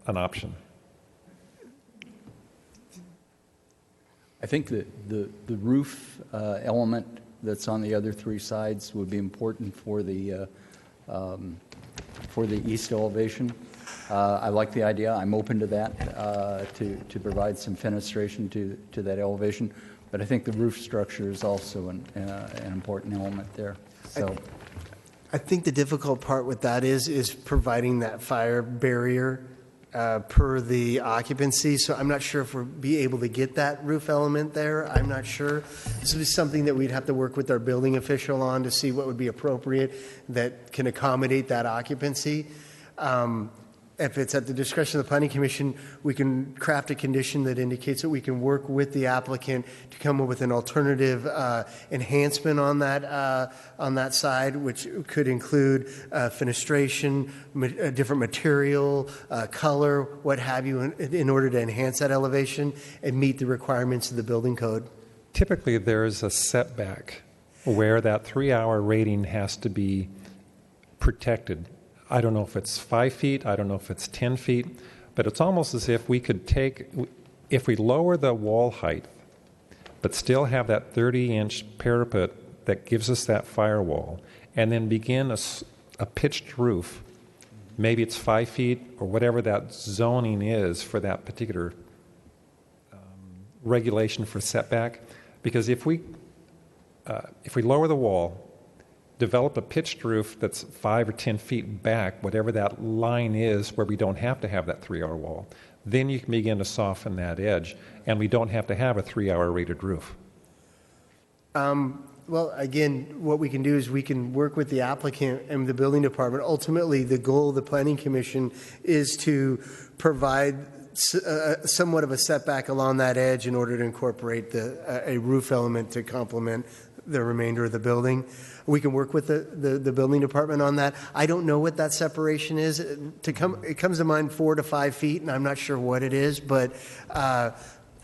an option. I think that the roof element that's on the other three sides would be important for the east elevation. I like the idea. I'm open to that, to provide some fenestration to that elevation. But I think the roof structure is also an important element there. So, I think the difficult part with that is providing that fire barrier per the occupancy. So I'm not sure if we'll be able to get that roof element there. I'm not sure. This would be something that we'd have to work with our building official on to see what would be appropriate that can accommodate that occupancy. If it's at the discretion of the Planning Commission, we can craft a condition that indicates that we can work with the applicant to come up with an alternative enhancement on that side, which could include fenestration, different material, color, what have you, in order to enhance that elevation and meet the requirements of the building code. Typically, there's a setback where that 3-hour rating has to be protected. I don't know if it's 5 feet, I don't know if it's 10 feet, but it's almost as if we could if we lower the wall height, but still have that 30-inch parapet that gives us that firewall, and then begin a pitched roof, maybe it's 5 feet or whatever that zoning is for that particular regulation for setback. Because if we lower the wall, develop a pitched roof that's 5 or 10 feet back, whatever that line is where we don't have to have that 3-hour wall, then you can begin to soften that edge, and we don't have to have a 3-hour rated roof. Well, again, what we can do is we can work with the applicant and the building department. Ultimately, the goal of the Planning Commission is to provide somewhat of a setback along that edge in order to incorporate a roof element to complement the remainder of the building. We can work with the building department on that. I don't know what that separation is. It comes to mind 4 to 5 feet, and I'm not sure what it is, but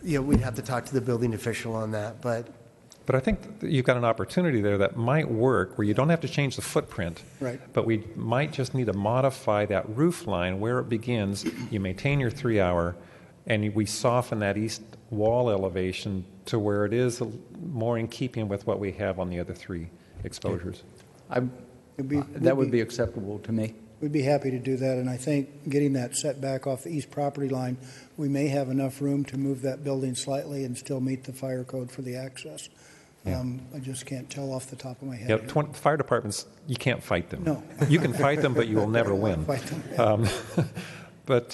we'd have to talk to the building official on that. But I think that you've got an opportunity there that might work where you don't have to change the footprint, Right. but we might just need to modify that roof line where it begins. You maintain your 3-hour, and we soften that east wall elevation to where it is more in keeping with what we have on the other 3 exposures. That would be acceptable to me. We'd be happy to do that, and I think getting that setback off the east property line, we may have enough room to move that building slightly and still meet the fire code for the access. Yeah. I just can't tell off the top of my head. Yeah, fire departments, you can't fight them. No. You can fight them, but you will never win. Fight them, yeah. But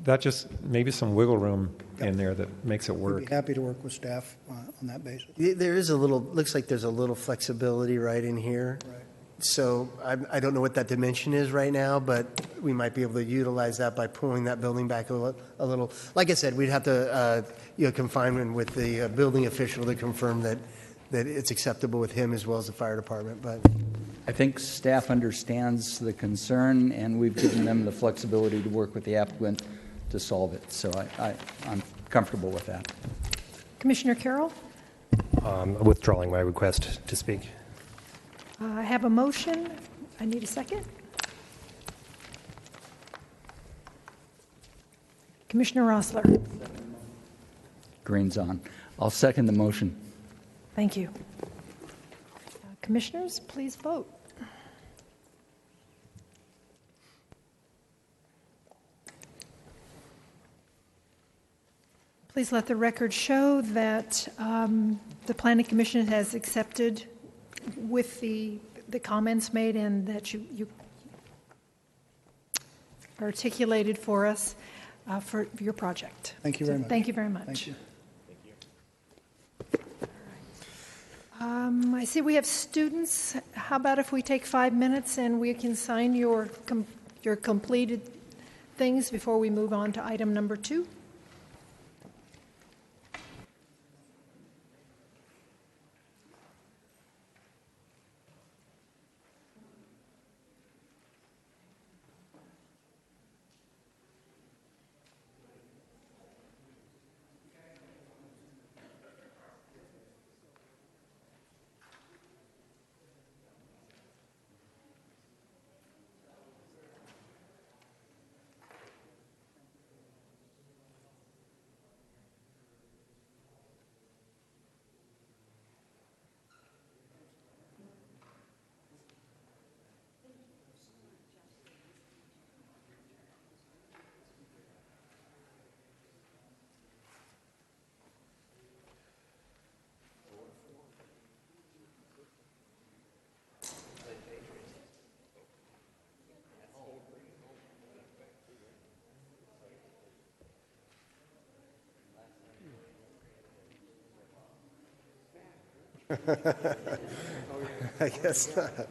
that just maybe some wiggle room in there that makes it work. We'd be happy to work with staff on that basis. there is looks like there's a little flexibility right in here. Right. So I don't know what that dimension is right now, but we might be able to utilize that by pulling that building back a little. Like I said, we'd have to confine with the building official to confirm that it's acceptable with him as well as the fire department. But I think staff understands the concern, and we've given them the flexibility to work with the applicant to solve it. So I'm comfortable with that. Commissioner Carroll? Withdrawing my request to speak. I have a motion. I need a second. Commissioner Rossler? Green's on. I'll second the motion. Thank you. Commissioners, please vote. Please let the record show that the Planning Commission has accepted with the comments made and that you articulated for us for your project. Thank you very much. Thank you very much. Thank you. I see we have students. How about if we take 5 minutes and we can sign your completed things before we move on to item number 2? I guess not.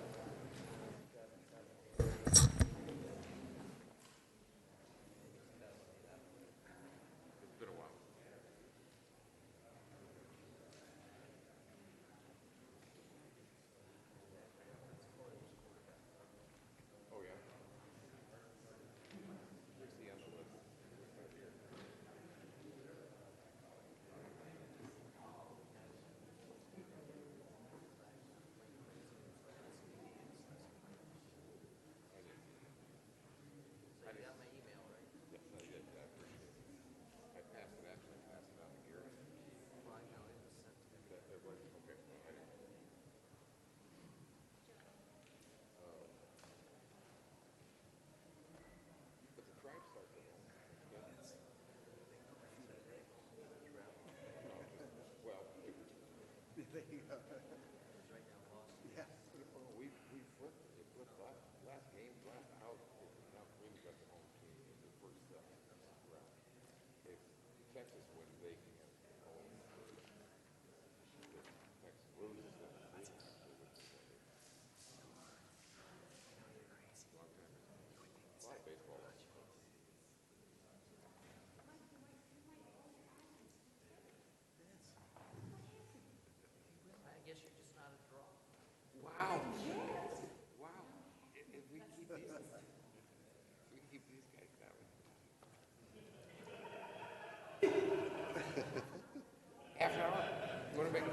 Half an hour? You want to make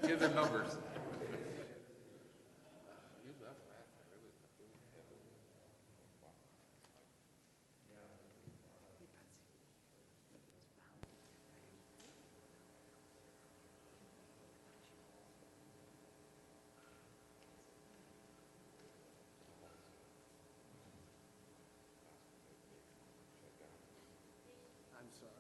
give them numbers. I'm sorry.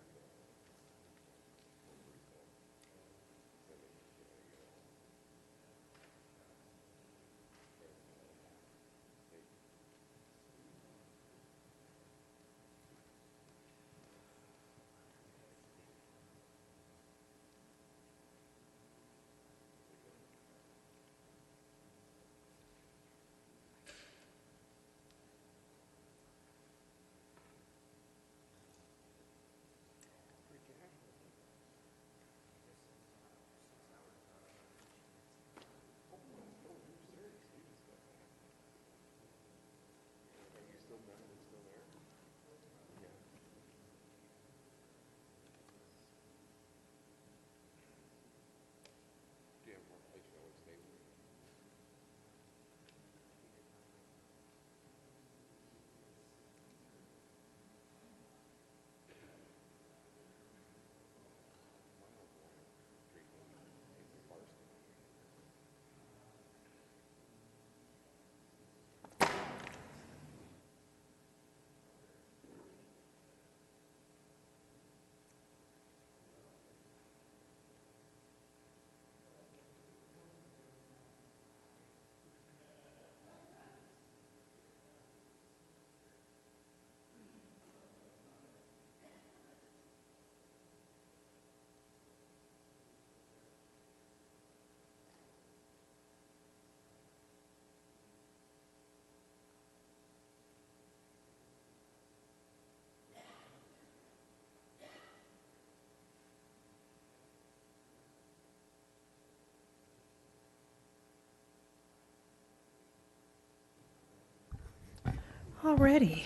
Alrighty.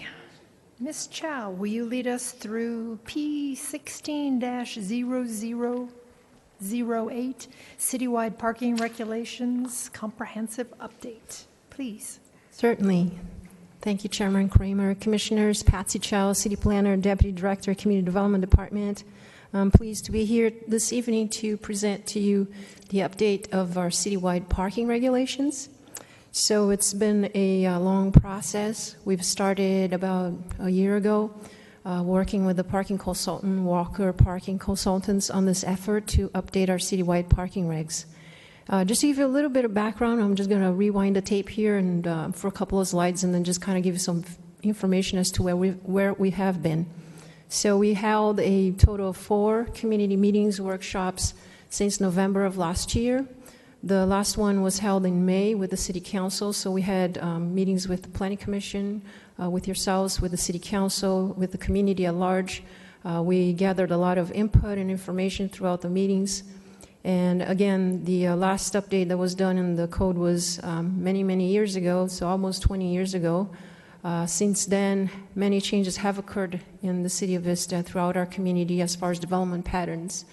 Ms. Chow, will you lead us through P16-0008, Citywide Parking Regulations Comprehensive Update? Please. Certainly. Thank you, Chairman Kramer. Commissioners, Patsy Chow, City Planner, Deputy Director, Community Development Department. I'm pleased to be here this evening to present to you the update of our citywide parking regulations. So it's been a long process. We've started about a year ago working with the parking consultant, Walker Parking Consultants, on this effort to update our citywide parking regs. Just to give you a little bit of background, I'm just going to rewind the tape here and for a couple of slides and then just kind of give you some information as to where we have been. So we held a total of 4 community meetings, workshops, since November of last year. The last one was held in May with the City Council, so we had meetings with the Planning Commission, with yourselves, with the City Council, with the community at large. We gathered a lot of input and information throughout the meetings. And again, the last update that was done in the code was many, many years ago, so almost 20 years ago. Since then, many changes have occurred in the City of Vista throughout our community as far as development patterns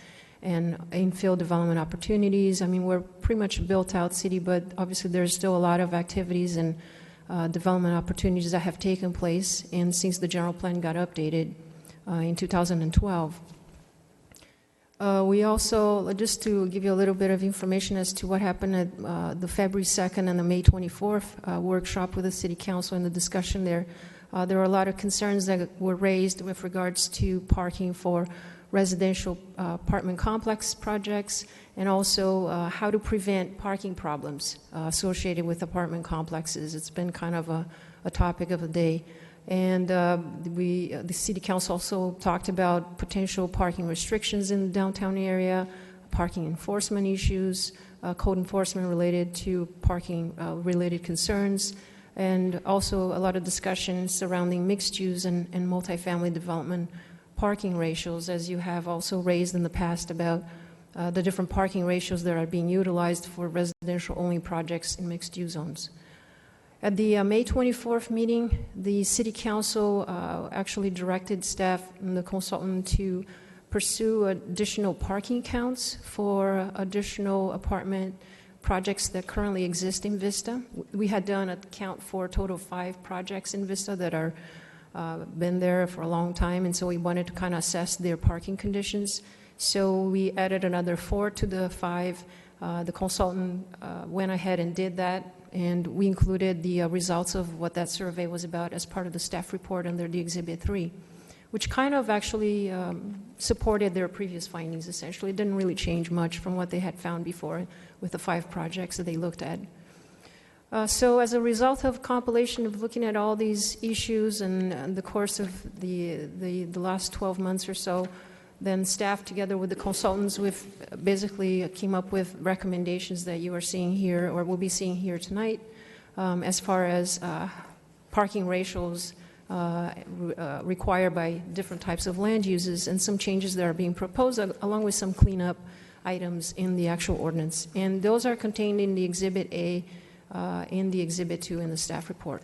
and infill development opportunities. I mean, we're pretty much a built-out city, but obviously there's still a lot of activities and development opportunities that have taken place, and since the general plan got updated in 2012. We also, just to give you a little bit of information as to what happened at the February 2nd and the May 24th workshop with the City Council and the discussion there, there were a lot of concerns that were raised with regards to parking for residential apartment complex projects, and also how to prevent parking problems associated with apartment complexes. It's been kind of a topic of the day. And the City Council also talked about potential parking restrictions in the downtown area, parking enforcement issues, code enforcement related to parking related concerns, and also a lot of discussion surrounding mixed use and multifamily development parking ratios, as you have also raised in the past about the different parking ratios that are being utilized for residential only projects in mixed use zones. At the May 24th meeting, the City Council actually directed staff and the consultant to pursue additional parking counts for additional apartment projects that currently exist in Vista. We had done a count for a total of 5 projects in Vista that are been there for a long time, and so we wanted to kind of assess their parking conditions. So we added another 4 to the 5. The consultant went ahead and did that, and we included the results of what that survey was about as part of the staff report under the Exhibit 3, which kind of actually supported their previous findings, essentially. It didn't really change much from what they had found before with the 5 projects that they looked at. So as a result of compilation of looking at all these issues and the course of the last 12 months or so, then staff together with the consultants basically came up with recommendations that you are seeing here or will be seeing here tonight as far as parking ratios required by different types of land uses and some changes that are being proposed along with some cleanup items in the actual ordinance. And those are contained in the Exhibit A, in the Exhibit 2 in the staff report.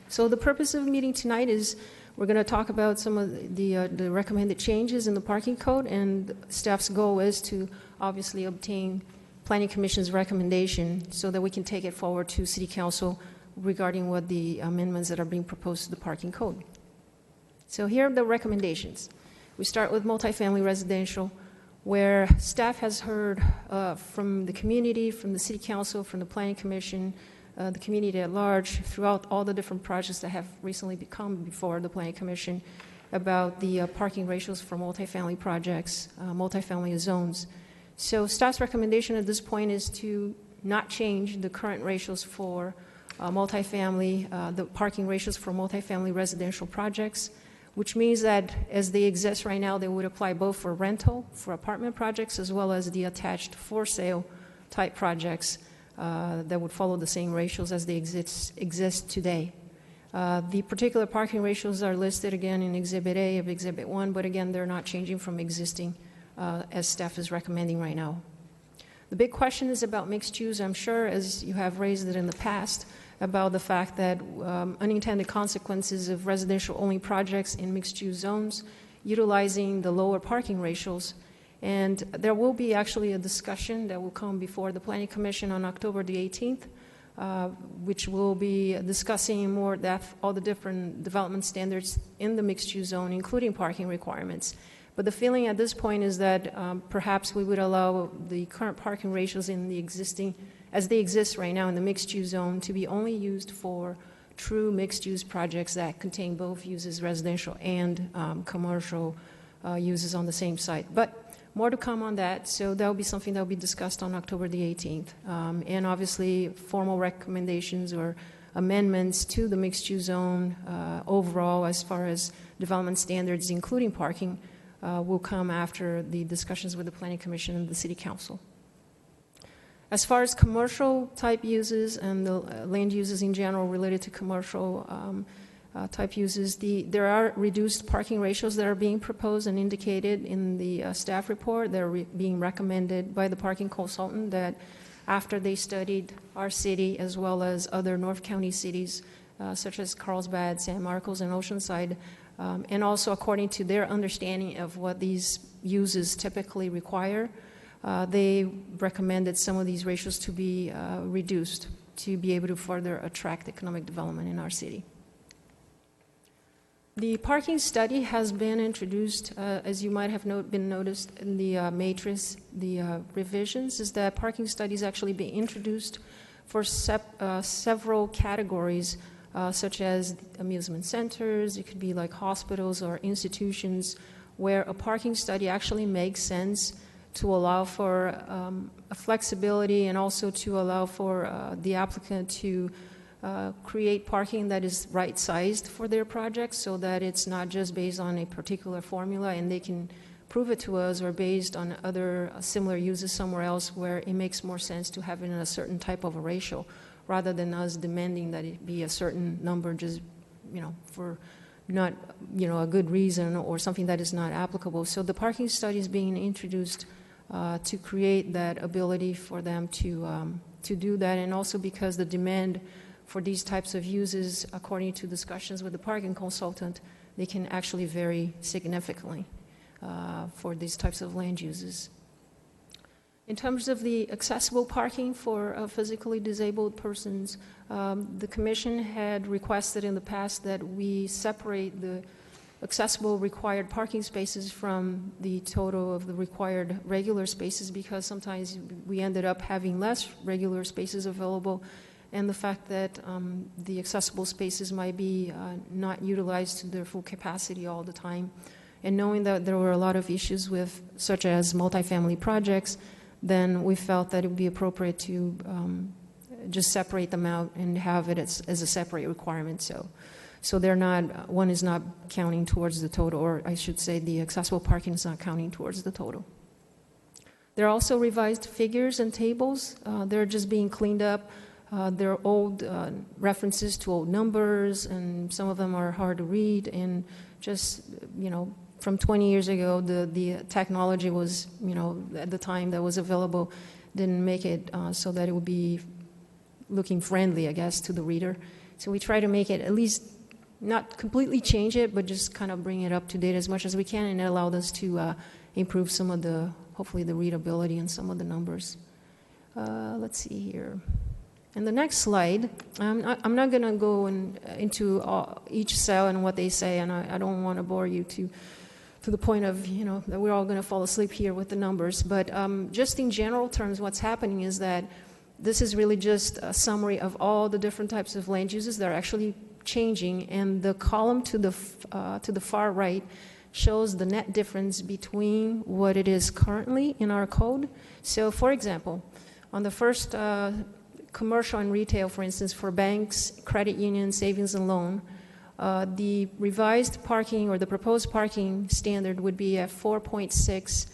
So the purpose of the meeting tonight is we're going to talk about some of the recommended changes in the parking code, and staff's goal is to obviously obtain Planning Commission's recommendation so that we can take it forward to City Council regarding what the amendments that are being proposed to the parking code. So here are the recommendations. We start with multifamily residential, where staff has heard from the community, from the City Council, from the Planning Commission, the community at large, throughout all the different projects that have recently come before the Planning Commission about the parking ratios for multifamily projects, multifamily zones. So staff's recommendation at this point is to not change the current ratios for multifamily, the parking ratios for multifamily residential projects, which means that as they exist right now, they would apply both for rental, for apartment projects, as well as the attached for sale type projects that would follow the same ratios as they exist today. The particular parking ratios are listed again in Exhibit A of Exhibit 1, but again, they're not changing from existing as staff is recommending right now. The big question is about mixed use. I'm sure, as you have raised it in the past, about the fact that unintended consequences of residential-only projects in mixed-use zones utilizing the lower parking ratios. And there will be actually a discussion that will come before the Planning Commission on October the 18th, which will be discussing in more depth all the different development standards in the mixed-use zone, including parking requirements. But the feeling at this point is that perhaps we would allow the current parking ratios in the existing as they exist right now in the mixed-use zone to be only used for true mixed-use projects that contain both uses, residential and commercial uses on the same site. But more to come on that, so that will be something that will be discussed on October the 18th. And obviously, formal recommendations or amendments to the mixed-use zone overall as far as development standards, including parking, will come after the discussions with the Planning Commission and the City Council. As far as commercial type uses and the land uses in general related to commercial type uses, there are reduced parking ratios that are being proposed and indicated in the staff report. They're being recommended by the parking consultant that after they studied our city as well as other North County cities such as Carlsbad, San Marcos, and Oceanside, and also according to their understanding of what these uses typically require, they recommended some of these ratios to be reduced to be able to further attract economic development in our city. The parking study has been introduced, as you might have been noticed in the matrix, the revisions, is that parking studies actually being introduced for several categories, such as amusement centers. It could be like hospitals or institutions where a parking study actually makes sense to allow for a flexibility and also to allow for the applicant to create parking that is right-sized for their project so that it's not just based on a particular formula and they can prove it to us or based on other similar uses somewhere else where it makes more sense to have it in a certain type of a ratio rather than us demanding that it be a certain number just, for not, a good reason or something that is not applicable. So the parking study is being introduced to create that ability for them to do that, and also because the demand for these types of uses, according to discussions with the parking consultant, they can actually vary significantly for these types of land uses. In terms of the accessible parking for physically disabled persons, the Commission had requested in the past that we separate the accessible required parking spaces from the total of the required regular spaces because sometimes we ended up having less regular spaces available, and the fact that the accessible spaces might be not utilized to their full capacity all the time. And knowing that there were a lot of issues with, such as multifamily projects, then we felt that it would be appropriate to just separate them out and have it as a separate requirement. So they're not, one is not counting towards the total, or I should say the accessible parking is not counting towards the total. There are also revised figures and tables. They're just being cleaned up. There are old references to old numbers, and some of them are hard to read. And just, from 20 years ago, the technology was, at the time that was available, didn't make it so that it would be looking friendly, I guess, to the reader. So we try to make it at least not completely change it, but just kind of bring it up to date as much as we can, and it allowed us to improve some of the, hopefully, the readability and some of the numbers. Let's see here. And the next slide, I'm not going to go into each cell and what they say, and I don't want to bore you to the point of, that we're all going to fall asleep here with the numbers. But just in general terms, what's happening is that this is really just a summary of all the different types of land uses that are actually changing, and the column to the far right shows the net difference between what it is currently in our code. So, for example, on the first commercial and retail, for instance, for banks, credit unions, savings and loan, the revised parking or the proposed parking standard would be at 4.6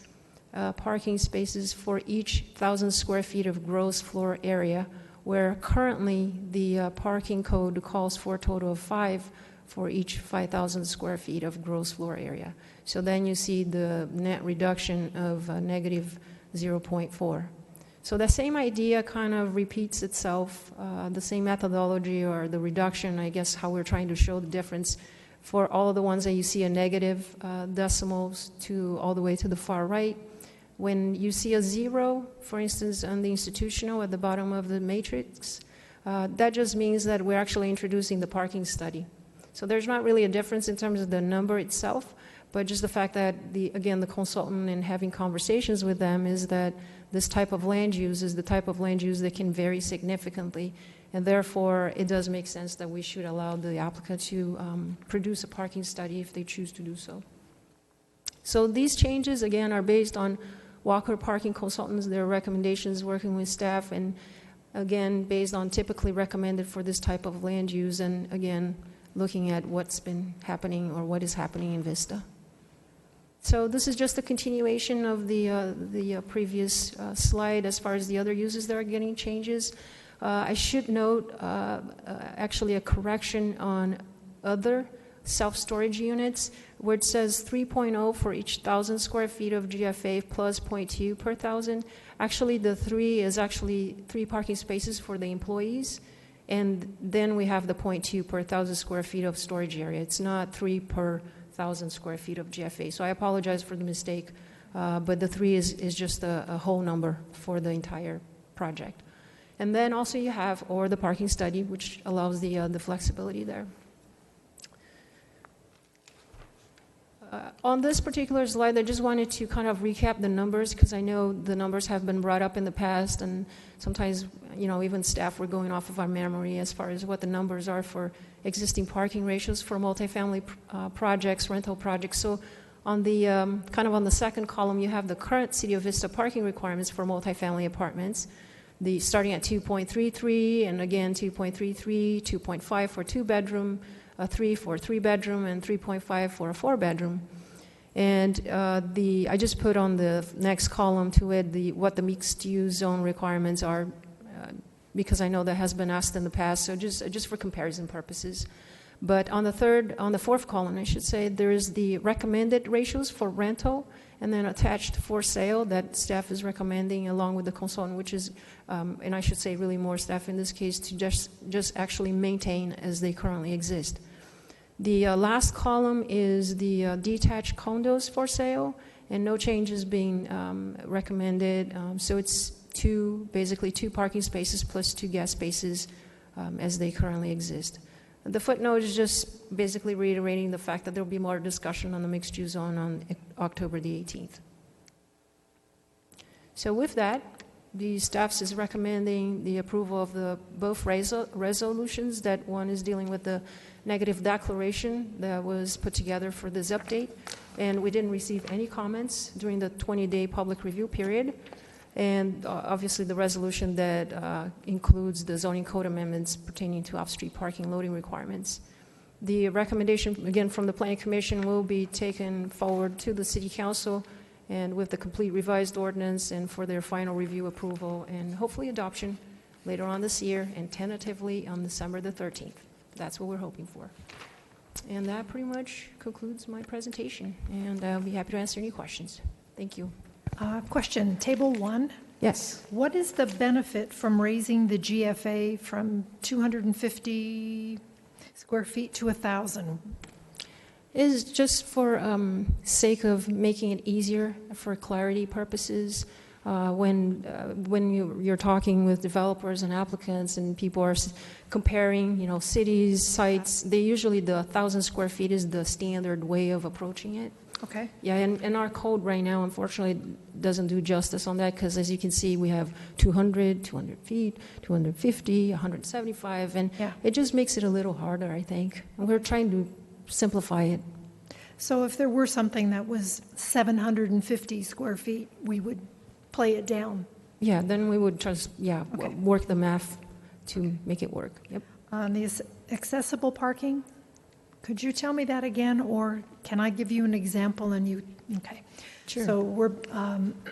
parking spaces for each 1,000 square feet of gross floor area, where currently the parking code calls for a total of 5 for each 5,000 square feet of gross floor area. So then you see the net reduction of negative 0.4. So the same idea kind of repeats itself, the same methodology or the reduction, I guess, how we're trying to show the difference for all of the ones that you see a negative decimals to all the way to the far right. When you see a 0, for instance, on the institutional at the bottom of the matrix, that just means that we're actually introducing the parking study. So there's not really a difference in terms of the number itself, but just the fact that, again, the consultant and having conversations with them is that this type of land use is the type of land use that can vary significantly, and therefore it does make sense that we should allow the applicant to produce a parking study if they choose to do so. So these changes, again, are based on Walker Parking Consultants, their recommendations working with staff, and again, based on typically recommended for this type of land use, and again, looking at what's been happening or what is happening in Vista. So this is just a continuation of the previous slide as far as the other uses that are getting changes. I should note actually a correction on other self-storage units where it says 3.0 for each 1,000 square feet of GFA plus 0.2 per 1,000. Actually, the 3 is actually 3 parking spaces for the employees, and then we have the 0.2 per 1,000 square feet of storage area. It's not 3 per 1,000 square feet of GFA. So I apologize for the mistake, but the 3 is just a whole number for the entire project. And then also you have, or the parking study, which allows the flexibility there. On this particular slide, I just wanted to kind of recap the numbers because I know the numbers have been brought up in the past, and sometimes, you know, even staff were going off of our memory as far as what the numbers are for existing parking ratios for multifamily projects, rental projects. So on the kind of on the second column, you have the current City of Vista parking requirements for multifamily apartments. The starting at 2.33, and again 2.33, 2.5 for 2-bedroom, 3 for 3-bedroom, and 3.5 for a 4-bedroom. And I just put on the next column to it what the mixed-use zone requirements are, because I know that has been asked in the past. So just for comparison purposes. But on the fourth column, I should say, there is the recommended ratios for rental, and then attached for sale that staff is recommending along with the consultant, which is, and I should say really more staff in this case, to just actually maintain as they currently exist. The last column is the detached condos for sale, and no changes being recommended. So it's basically two parking spaces plus 2 gas spaces as they currently exist. The footnote is just basically reiterating the fact that there will be more discussion on the mixed-use zone on October the 18th. So with that, the staff is recommending the approval of both resolutions. That one is dealing with the negative declaration that was put together for this update, and we didn't receive any comments during the 20-day public review period. And obviously the resolution that includes the zoning code amendments pertaining to off-street parking loading requirements. The recommendation, again, from the Planning Commission will be taken forward to the City Council and with the complete revised ordinance and for their final review approval and hopefully adoption later on this year and tentatively on December the 13th. That's what we're hoping for. And that pretty much concludes my presentation, and I'll be happy to answer any questions. Thank you. Question, Table 1. Yes. What is the benefit from raising the GFA from 250 square feet to 1,000? Is just for sake of making it easier for clarity purposes. When you're talking with developers and applicants and people are comparing, you know, cities, sites, they usually the 1,000 square feet is the standard way of approaching it. Okay. Yeah, and our code right now, unfortunately, doesn't do justice on that because, as you can see, we have 200, 200 feet, 250, 175, and it just makes it a little harder, I think. And we're trying to simplify it. So if there were something that was 750 square feet, we would play it down? Yeah, then we would just, work the math to make it work. Yep. On the accessible parking, could you tell me that again, or can I give you an example and you, okay. Sure. So we're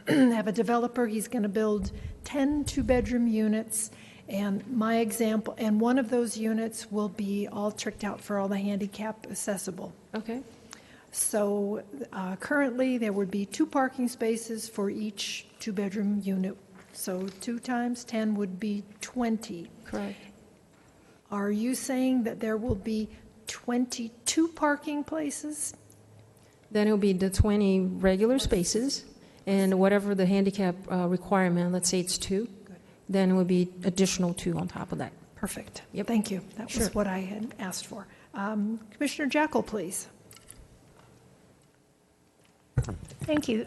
have a developer, he's going to build 10 2-bedroom units, and my example, and one of those units will be all tricked out for all the handicap accessible. Okay. So currently there would be 2 parking spaces for each 2-bedroom unit. So 2 times 10 would be 20. Correct. Are you saying that there will be 22 parking places? Then it'll be the 20 regular spaces, and whatever the handicap requirement, let's say it's 2, then it would be additional 2 on top of that. Perfect. Yep. Thank you. That was what I had asked for. Commissioner Jackal, please. Thank you.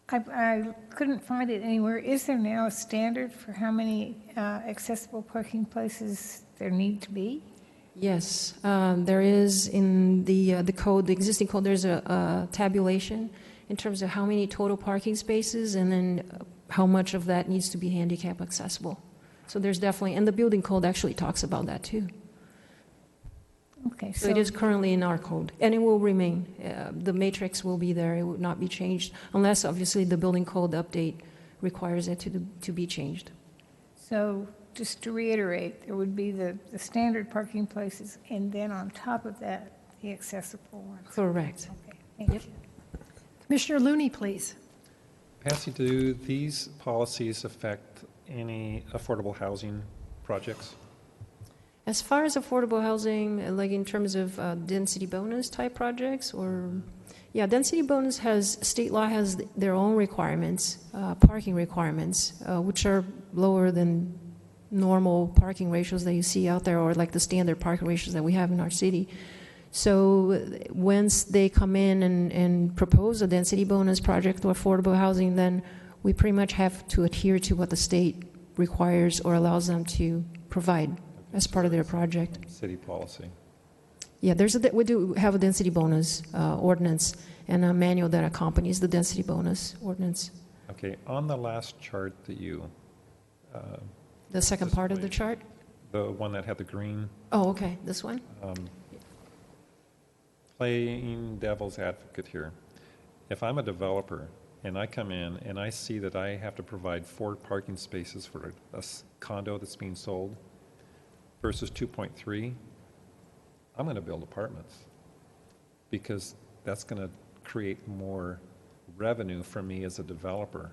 I couldn't find it anywhere. Is there now a standard for how many accessible parking places there need to be? Yes, there is in the code, the existing code, there's a tabulation in terms of how many total parking spaces and then how much of that needs to be handicap accessible. So there's definitely, and the building code actually talks about that too. Okay, So it is currently in our code, and it will remain. The matrix will be there. It will not be changed unless, obviously, the building code update requires it to be changed. So just to reiterate, there would be the standard parking places, and then on top of that, the accessible ones. Correct. Okay, thank you. Commissioner Looney, please. Patsy, do these policies affect any affordable housing projects? As far as affordable housing, like in terms of density bonus type projects, or yeah, density bonus state law has their own requirements, parking requirements, which are lower than normal parking ratios that you see out there, or like the standard parking ratios that we have in our city. So once they come in and propose a density bonus project or affordable housing, then we pretty much have to adhere to what the state requires or allows them to provide as part of their project. City policy. Yeah, we do have a density bonus ordinance and a manual that accompanies the density bonus ordinance. Okay, on the last chart that you... The second part of the chart? The one that had the green. Oh, okay, this one? Playing devil's advocate here. If I'm a developer and I come in and I see that I have to provide 4 parking spaces for a condo that's being sold versus 2.3, I'm going to build apartments because that's going to create more revenue for me as a developer.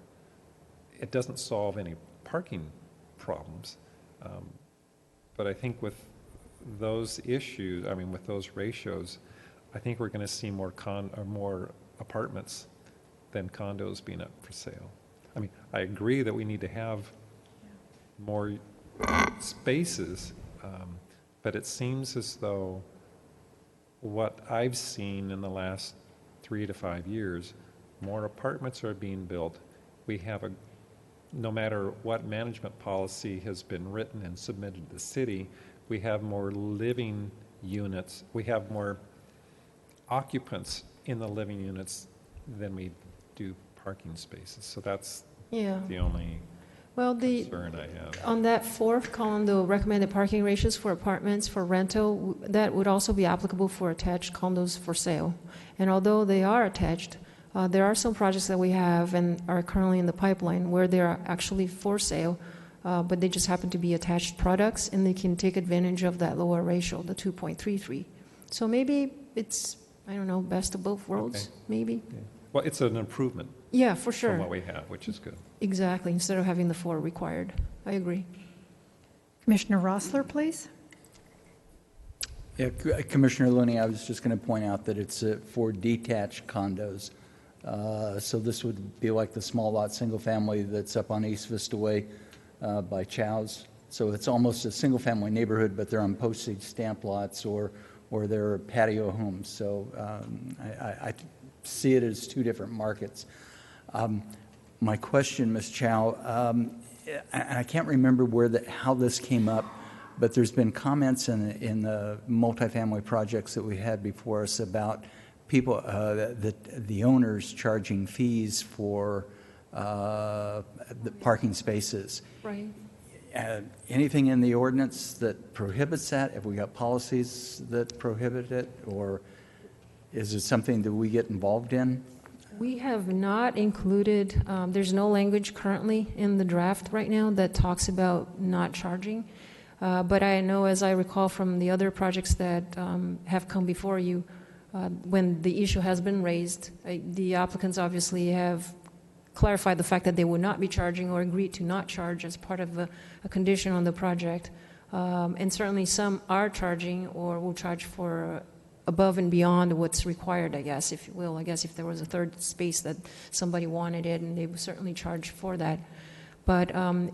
It doesn't solve any parking problems, but I think with those issues, with those ratios, I think we're going to see more apartments than condos being up for sale. I agree that we need to have more spaces, but it seems as though what I've seen in the last 3 to 5 years, more apartments are being built. We have no matter what management policy has been written and submitted to the city, we have more living units. We have more occupants in the living units than we do parking spaces. So that's the only concern I have. On that fourth column, the recommended parking ratios for apartments for rental, that would also be applicable for attached condos for sale. And although they are attached, there are some projects that we have and are currently in the pipeline where they are actually for sale, but they just happen to be attached products, and they can take advantage of that lower ratio, the 2.33. So maybe it's, best of both worlds, maybe. Yeah. Well, it's an improvement. Yeah, for sure. From what we have, which is good. Exactly, instead of having the 4 required. I agree. Commissioner Rossler, please. Yeah, Commissioner Looney, I was just going to point out that it's for detached condos. So this would be like the small lot single family that's up on East Vista Way by Chow's. So it's almost a single family neighborhood, but they're on postage stamp lots or they're patio homes. So I see it as 2 different markets. My question, Ms. Chow, and I can't remember how this came up, but there's been comments in the multifamily projects that we had before us about people, the owners charging fees for the parking spaces. Right. Anything in the ordinance that prohibits that? Have we got policies that prohibit it, or is it something that we get involved in? We have not included, there's no language currently in the draft right now that talks about not charging. But I know, as I recall from the other projects that have come before you, when the issue has been raised, the applicants obviously have clarified the fact that they would not be charging or agreed to not charge as part of a condition on the project. And certainly some are charging or will charge for above and beyond what's required, I guess, if you will. I guess if there was a third space that somebody wanted it, and they would certainly charge for that. But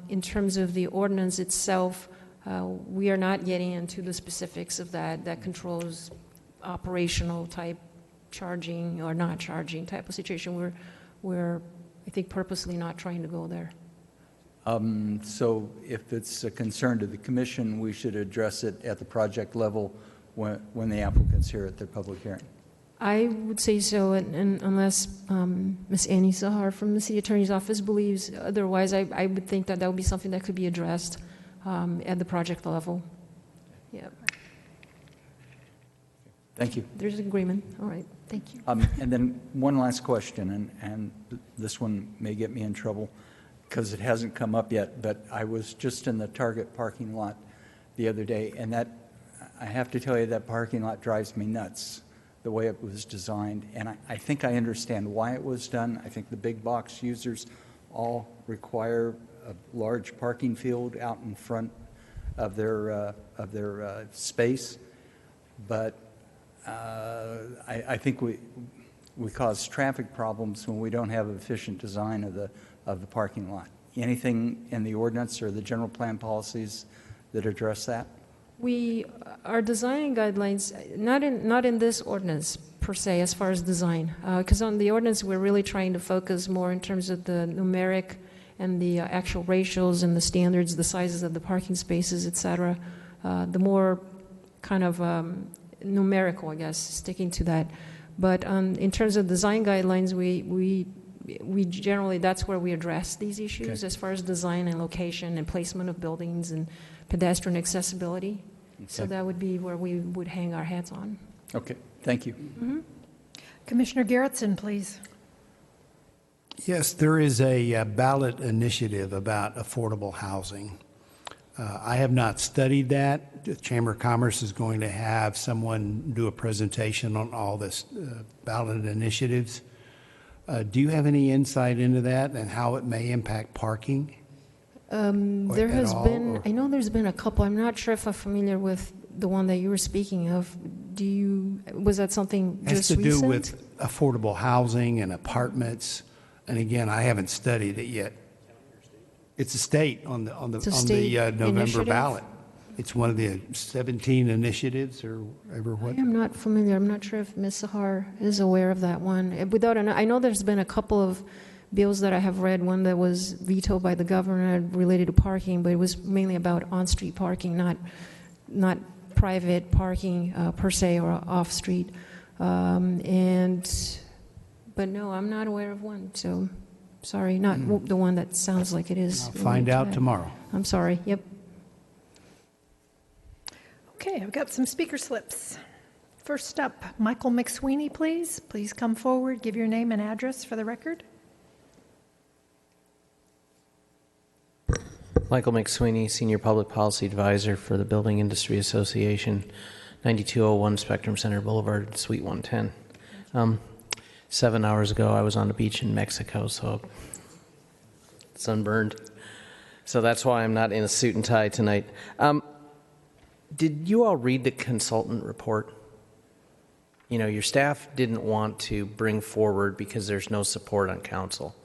in terms of the ordinance itself, we are not getting into the specifics of that controls operational type charging or not charging type of situation. We're I think, purposely not trying to go there. So if it's a concern to the commission, we should address it at the project level when the applicant's here at their public hearing. I would say so, and unless Ms. Annie Sahar from the city attorney's office believes otherwise, I would think that would be something that could be addressed at the project level. Yeah. Thank you. There's agreement. All right, thank you. And then one last question, and this one may get me in trouble because it hasn't come up yet, but I was just in the Target parking lot the other day, and that, I have to tell you, that parking lot drives me nuts, the way it was designed. And I think I understand why it was done. I think the big box users all require a large parking field out in front of their space, but I think we cause traffic problems when we don't have efficient design of the parking lot. Anything in the ordinance or the general plan policies that address that? We are designing guidelines, not in this ordinance per se, as far as design, because on the ordinance we're really trying to focus more in terms of the numeric and the actual ratios and the standards, the sizes of the parking spaces, et cetera. The more kind of numerical, I guess, sticking to that. But in terms of design guidelines, we generally, that's where we address these issues as far as design and location and placement of buildings and pedestrian accessibility. Okay. So that would be where we would hang our hats on. Okay, thank you. Mm-hmm. Commissioner Garrettson, please. Yes, there is a ballot initiative about affordable housing. I have not studied that. The Chamber of Commerce is going to have someone do a presentation on all this ballot initiatives. Do you have any insight into that and how it may impact parking? There has been, I know there's been a couple. I'm not sure if I'm familiar with the one that you were speaking of. Was that something just recent? It has to do with affordable housing and apartments. And again, I haven't studied it yet. It's a state on the November initiative? ballot. It's one of the 17 initiatives or whatever. What? I am not familiar. I'm not sure if Ms. Sahar is aware of that one. I know there's been a couple of bills that I have read, one that was vetoed by the governor related to parking, but it was mainly about on-street parking, not private parking per se or off-street. But no, I'm not aware of one, so sorry, not the one that sounds like it is. I'll find out tomorrow. I'm sorry, yep. Okay, I've got some speaker slips. First up, Michael McSweeney, please. Please come forward, give your name and address for the record. Michael McSweeney, Senior Public Policy Advisor for the Building Industry Association, 9201 Spectrum Center Boulevard, Suite 110. 7 hours ago, I was on the beach in Mexico, so sunburned. So that's why I'm not in a suit and tie tonight. Did you all read the consultant report? You know, your staff didn't want to bring forward because there's no support on council.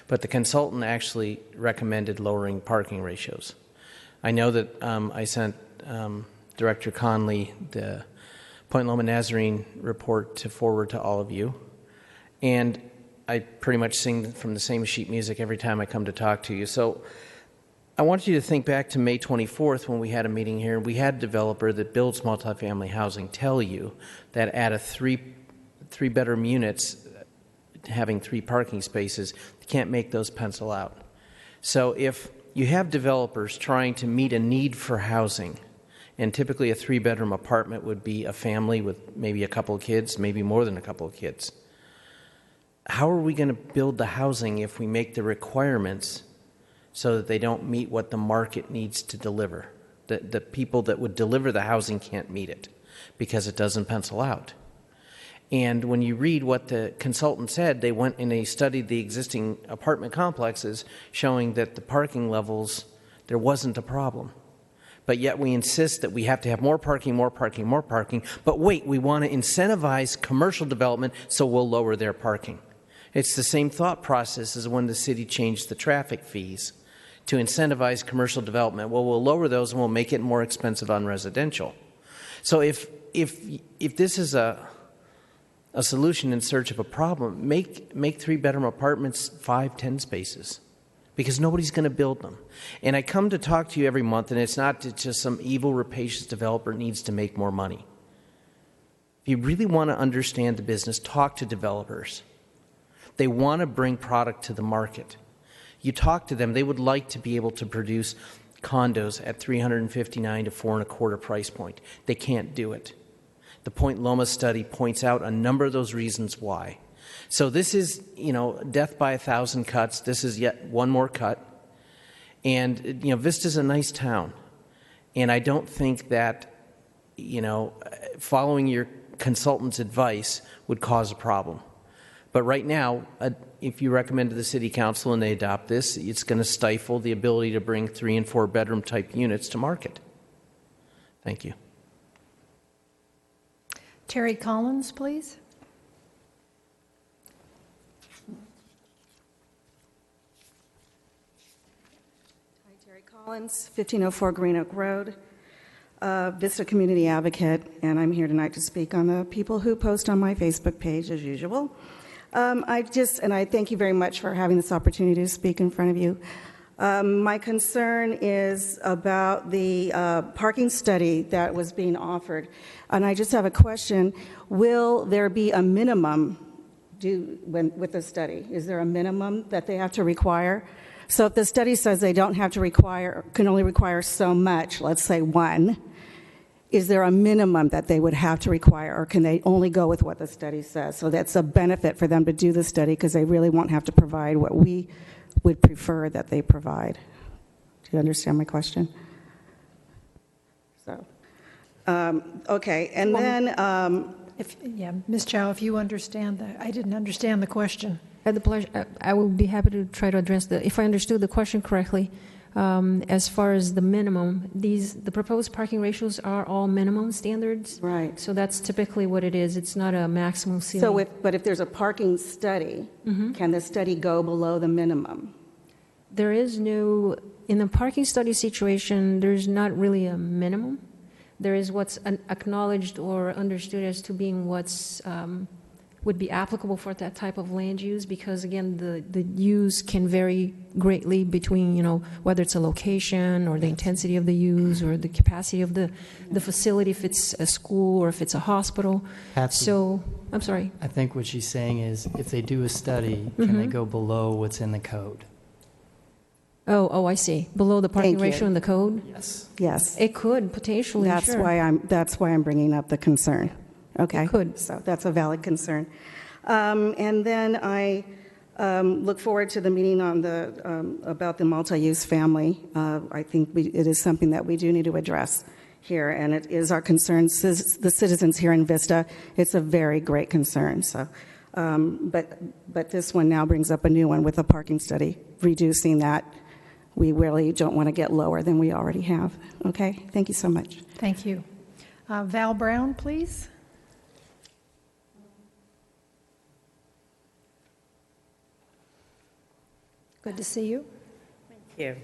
But the consultant actually recommended lowering parking ratios. I know that I sent Director Conley the Point Loma Nazarene report to forward to all of you. And I pretty much sing from the same sheet music every time I come to talk to you. So I want you to think back to May 24th when we had a meeting here. We had a developer that builds multifamily housing tell you that at a three-bedroom units, having 3 parking spaces, you can't make those pencil out. So if you have developers trying to meet a need for housing, and typically a 3-bedroom apartment would be a family with maybe a couple of kids, maybe more than a couple of kids, how are we going to build the housing if we make the requirements so that they don't meet what the market needs to deliver? The people that would deliver the housing can't meet it because it doesn't pencil out. And when you read what the consultant said, they went and they studied the existing apartment complexes, showing that the parking levels, there wasn't a problem. But yet we insist that we have to have more parking, more parking, more parking. But wait, we want to incentivize commercial development, so we'll lower their parking. It's the same thought process as when the city changed the traffic fees to incentivize commercial development. Well, we'll lower those and we'll make it more expensive on residential. So if this is a solution in search of a problem, make 3-bedroom apartments 5, 10 spaces, because nobody's going to build them. And I come to talk to you every month, and it's not just some evil, rapacious developer needs to make more money. If you really want to understand the business, talk to developers. They want to bring product to the market. You talk to them, they would like to be able to produce condos at $359 to $425 price point. They can't do it. The Point Loma study points out a number of those reasons why. So this is, death by 1,000 cuts. This is yet one more cut. And, Vista's a nice town. And I don't think that, following your consultant's advice would cause a problem. But right now, if you recommend to the City Council and they adopt this, it's going to stifle the ability to bring 3- and 4-bedroom type units to market. Thank you. Terry Collins, please. Hi, Terry Collins, 1504 Green Oak Road, Vista Community Advocate, and I'm here tonight to speak on the people who post on my Facebook page as usual. I thank you very much for having this opportunity to speak in front of you. My concern is about the parking study that was being offered. And I just have a question. Will there be a minimum with the study? Is there a minimum that they have to require? So if the study says they don't have to require, can only require so much, let's say 1, is there a minimum that they would have to require, or can they only go with what the study says? So that's a benefit for them to do the study because they really won't have to provide what we would prefer that they provide. Do you understand my question? So, okay, and then... Ms. Chow, if you understand that. I didn't understand the question. I will be happy to try to address if I understood the question correctly. As far as the minimum, the proposed parking ratios are all minimum standards. Right. So that's typically what it is. It's not a maximum ceiling. But if there's a parking study, can the study go below the minimum? There is no, in the parking study situation, there's not really a minimum. There is what's acknowledged or understood as to being what's would be applicable for that type of land use, because again, the use can vary greatly between, whether it's a location or the intensity of the use or the capacity of the facility, if it's a school or if it's a hospital. Patsy, so, I'm sorry. I think what she's saying is if they do a study, can they go below what's in the code? Oh, I see. Below the parking ratio in the code? Yes. Yes. It could, potentially, That's sure. That's why I'm bringing up the concern. Okay. It could. So that's a valid concern. And then I look forward to the meeting on about the multi-use family. I think it is something that we do need to address here, and it is our concern. The citizens here in Vista, it's a very great concern. So, but this one now brings up a new one with a parking study, reducing that. We really don't want to get lower than we already have. Okay. Thank you so much. Thank you. Val Brown, please. Good to see you. Thank you.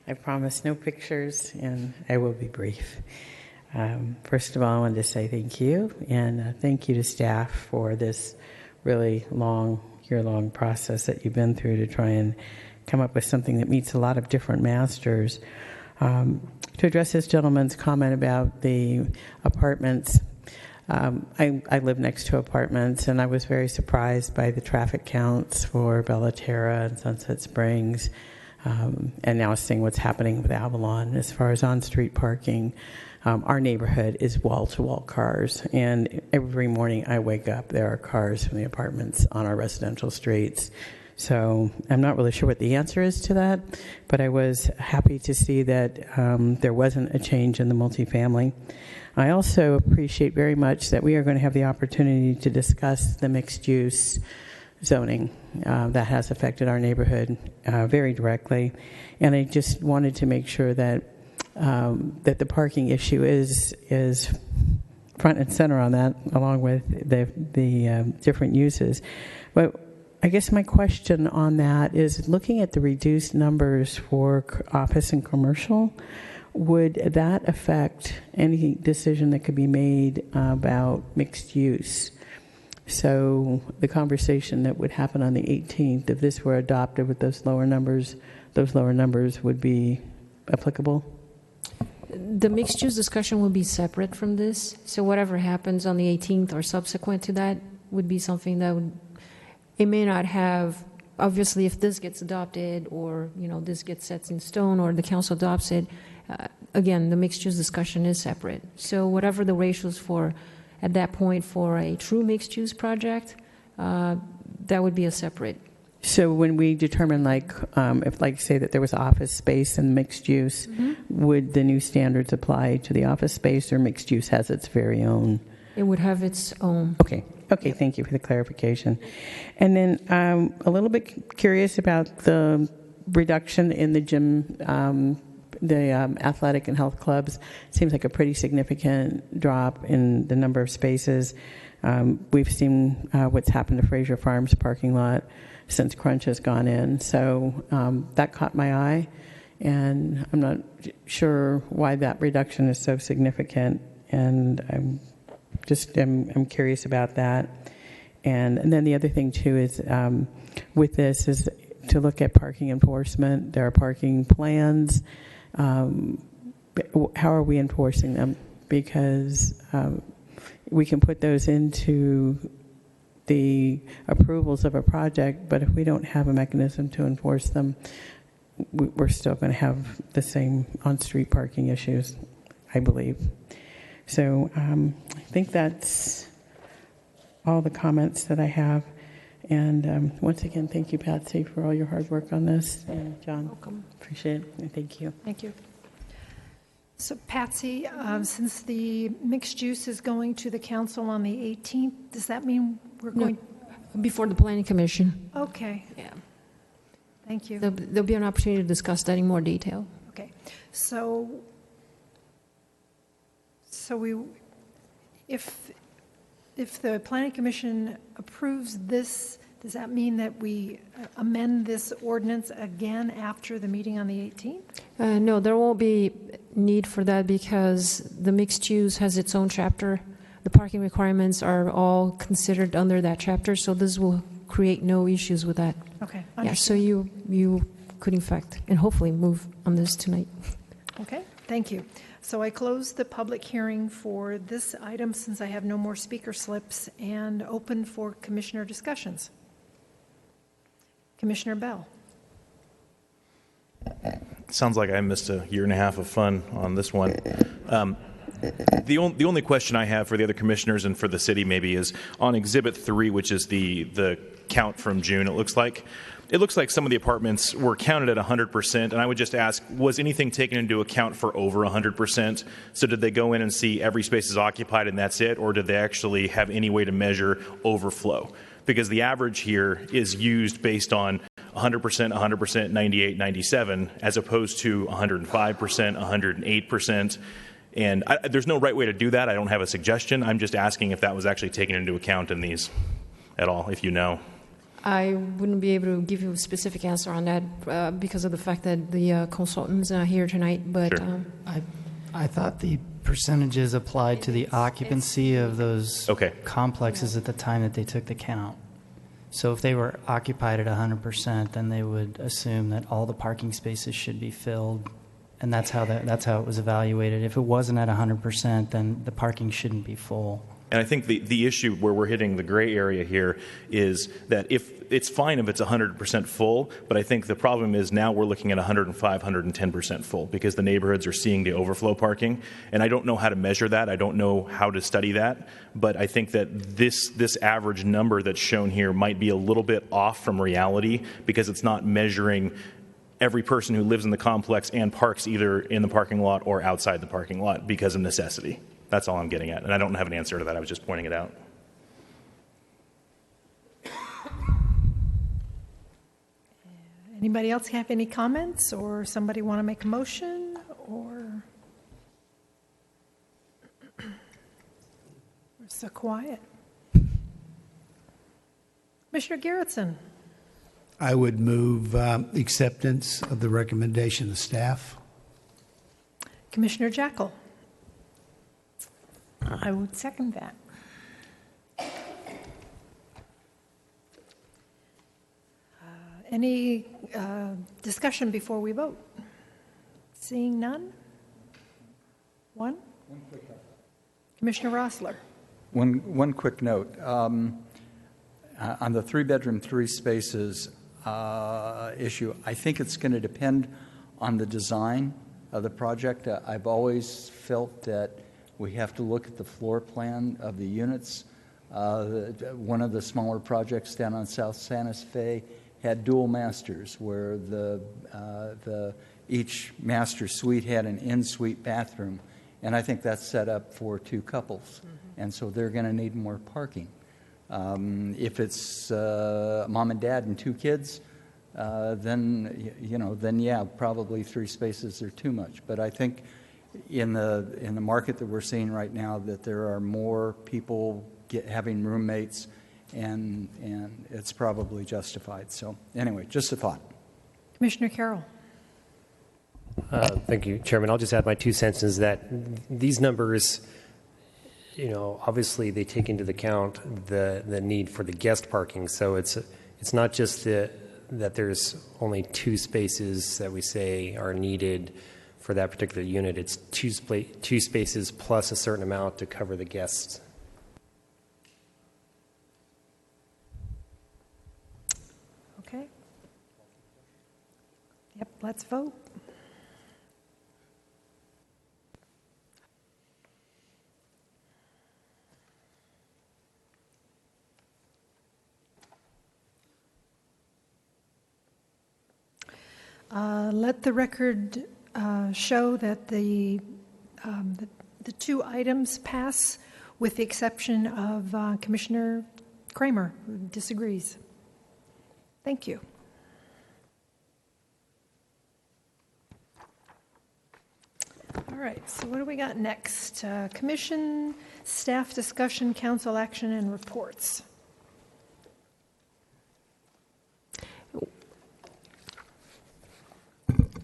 I promise no pictures, and I will be brief. First of all, I wanted to say thank you, and thank you to staff for this really year-long process that you've been through to try and come up with something that meets a lot of different masters. To address this gentleman's comment about the apartments, I live next to apartments, and I was very surprised by the traffic counts for Bellaterra and Sunset Springs, and now seeing what's happening with Avalon. As far as on-street parking, our neighborhood is wall-to-wall cars, and every morning I wake up, there are cars from the apartments on our residential streets. So I'm not really sure what the answer is to that, but I was happy to see that there wasn't a change in the multifamily. I also appreciate very much that we are going to have the opportunity to discuss the mixed-use zoning that has affected our neighborhood very directly. And I just wanted to make sure that that the parking issue is front and center on that, along with the different uses. But I guess my question on that is, looking at the reduced numbers for office and commercial, would that affect any decision that could be made about mixed use? So the conversation that would happen on the 18th, if this were adopted with those lower numbers would be applicable? The mixed-use discussion will be separate from this. So whatever happens on the 18th or subsequent to that would be something that would... It may not have, obviously, if this gets adopted or, this gets set in stone or the council adopts it, again, the mixed-use discussion is separate. So whatever the ratios for at that point for a true mixed-use project, that would be a separate. So when we determine, if, say that there was office space and mixed use, would the new standards apply to the office space, or mixed use has its very own? It would have its own. Okay, thank you for the clarification. And then a little bit curious about the reduction in the gym, the athletic and health clubs. Seems like a pretty significant drop in the number of spaces. We've seen what's happened to Fraser Farms parking lot since Crunch has gone in. So that caught my eye, and I'm not sure why that reduction is so significant, and I'm curious about that. And then the other thing too is with this is to look at parking enforcement. There are parking plans. How are we enforcing them? Because we can put those into the approvals of a project, but if we don't have a mechanism to enforce them, we're still going to have the same on-street parking issues, I believe. So I think that's all the comments that I have. And once again, thank you, Patsy, for all your hard work on this. And John, welcome. Appreciate it. And thank you. Thank you. So Patsy, since the mixed use is going to the council on the 18th, does that mean we're going? Before the Planning Commission. Okay. Yeah. Thank you. There'll be an opportunity to discuss that in more detail. Okay. So if the Planning Commission approves this, does that mean that we amend this ordinance again after the meeting on the 18th? No, there won't be need for that because the mixed use has its own chapter. The parking requirements are all considered under that chapter, so this will create no issues with that. Okay. Yeah, so you could in fact and hopefully move on this tonight. Okay, thank you. So I close the public hearing for this item since I have no more speaker slips and open for commissioner discussions. Commissioner Bell. Sounds like I missed a year and a half of fun on this one. The only question I have for the other commissioners and for the city maybe is on Exhibit 3, which is the count from June, it looks like some of the apartments were counted at 100%, and I would just ask, was anything taken into account for over 100%? So did they go in and see every space is occupied and that's it, or did they actually have any way to measure overflow? Because the average here is used based on 100%, 100%, 98, 97, as opposed to 105%, 108%. And there's no right way to do that. I don't have a suggestion. I'm just asking if that was actually taken into account in these at all, if you know. I wouldn't be able to give you a specific answer on that because of the fact that the consultant's not here tonight. But sure. I thought the percentages applied to the occupancy of those complexes at the time that they took the count. So if they were occupied at 100%, then they would assume that all the parking spaces should be filled, and that's how it was evaluated. If it wasn't at 100%, then the parking shouldn't be full. And I think the issue where we're hitting the gray area here is that if it's fine if it's 100% full, but I think the problem is now we're looking at 105, 110% full because the neighborhoods are seeing the overflow parking. And I don't know how to measure that. I don't know how to study that. But I think that this average number that's shown here might be a little bit off from reality because it's not measuring every person who lives in the complex and parks either in the parking lot or outside the parking lot because of necessity. That's all I'm getting at. And I don't have an answer to that. I was just pointing it out. Anybody else have any comments or somebody want to make a motion or? We're so quiet. Commissioner Garrettson. I would move acceptance of the recommendation of staff. Commissioner Jackal. I would second that. Any discussion before we vote? Seeing none? One quick note. Commissioner Rossler. One quick note. On the 3-bedroom, 3 spaces issue, I think it's going to depend on the design of the project. I've always felt that We have to look at the floor plan of the units. One of the smaller projects down on South Santa Fe had dual masters, where each master suite had an in-suite bathroom, and I think that's set up for 2 couples, and so they're going to need more parking. If it's mom and dad and 2 kids, then yeah, probably 3 spaces are too much. But I think in the market that we're seeing right now, that there are more people having roommates, and it's probably justified. So anyway, just a thought. Commissioner Carroll. Thank you, Chairman. I'll just add my 2 cents is that these numbers, obviously they take into account the need for the guest parking. So it's not just that there's only 2 spaces that we say are needed for that particular unit. It's 2 spaces plus a certain amount to cover the guests. Okay. Yep, let's vote. Let the record show that the 2 items pass, with the exception of Commissioner Kramer, who disagrees. Thank you. All right, so what do we got next? Commission, staff discussion, council action, and reports.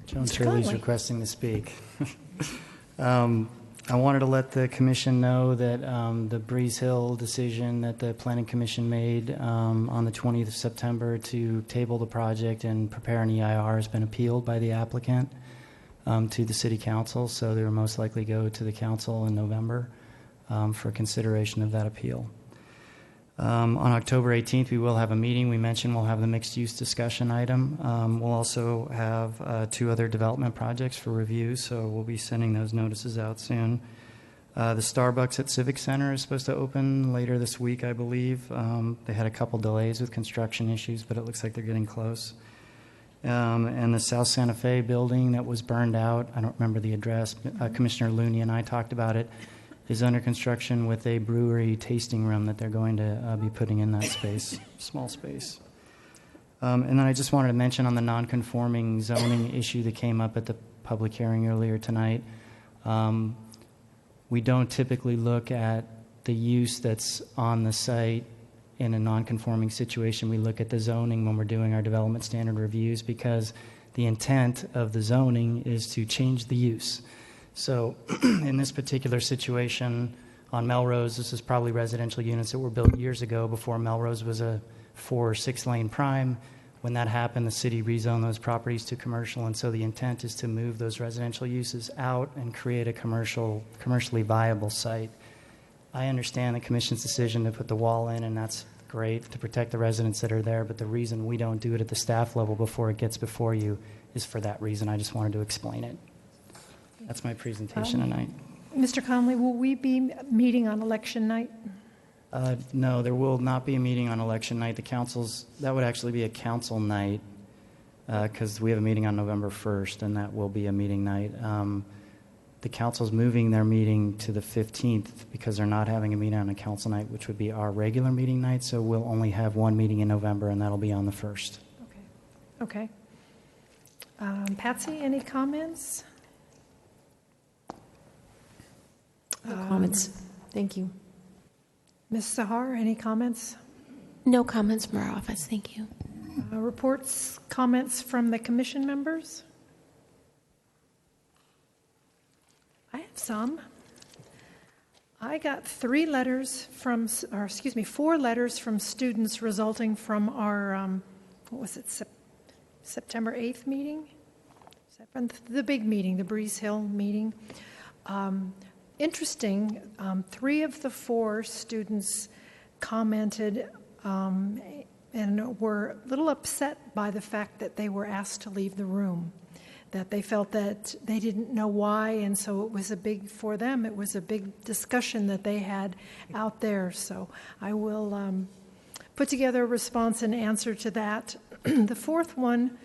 Joan Shirley's requesting to speak. I wanted to let the commission know that the Breeze Hill decision that the Planning Commission made on the 20th of September to table the project and prepare an EIR has been appealed by the applicant to the City Council, so they will most likely go to the Council in November for consideration of that appeal. On October 18th, we will have a meeting. We mentioned we'll have the mixed-use discussion item. We'll also have 2 other development projects for review, so we'll be sending those notices out soon. The Starbucks at Civic Center is supposed to open later this week, I believe. They had a couple delays with construction issues, but it looks like they're getting close. And the South Santa Fe building that was burned out, I don't remember the address, Commissioner Looney and I talked about it, is under construction with a brewery tasting room that they're going to be putting in that space, small space. And then I just wanted to mention on the non-conforming zoning issue that came up at the public hearing earlier tonight, we don't typically look at the use that's on the site in a non-conforming situation. We look at the zoning when we're doing our development standard reviews, because the intent of the zoning is to change the use. So in this particular situation on Melrose, this is probably residential units that were built years ago before Melrose was a 4 or 6 lane prime. When that happened, the city rezoned those properties to commercial, and so the intent is to move those residential uses out and create a commercially viable site. I understand the commission's decision to put the wall in, and that's great to protect the residents that are there, but the reason we don't do it at the staff level before it gets before you is for that reason. I just wanted to explain it. That's my presentation tonight. Mr. Conley, will we be meeting on election night? No, there will not be a meeting on election night. That would actually be a council night, because we have a meeting on November 1st, and that will be a meeting night. The council's moving their meeting to the 15th because they're not having a meeting on a council night, which would be our regular meeting night, so we'll only have 1 meeting in November, and that'll be on the 1st. Okay. Patsy, any comments? No comments. Thank you. Ms. Sahar, any comments? No comments from our office. Thank you. Reports, comments from the commission members? I have some. I got 4 letters from students resulting from our, September 8th meeting? The big meeting, the Breeze Hill meeting. Interesting, 3 of the 4 students commented and were a little upset by the fact that they were asked to leave the room, that they felt that they didn't know why, and so it was for them, it was a big discussion that they had out there. So I will put together a response and answer to that. The fourth one,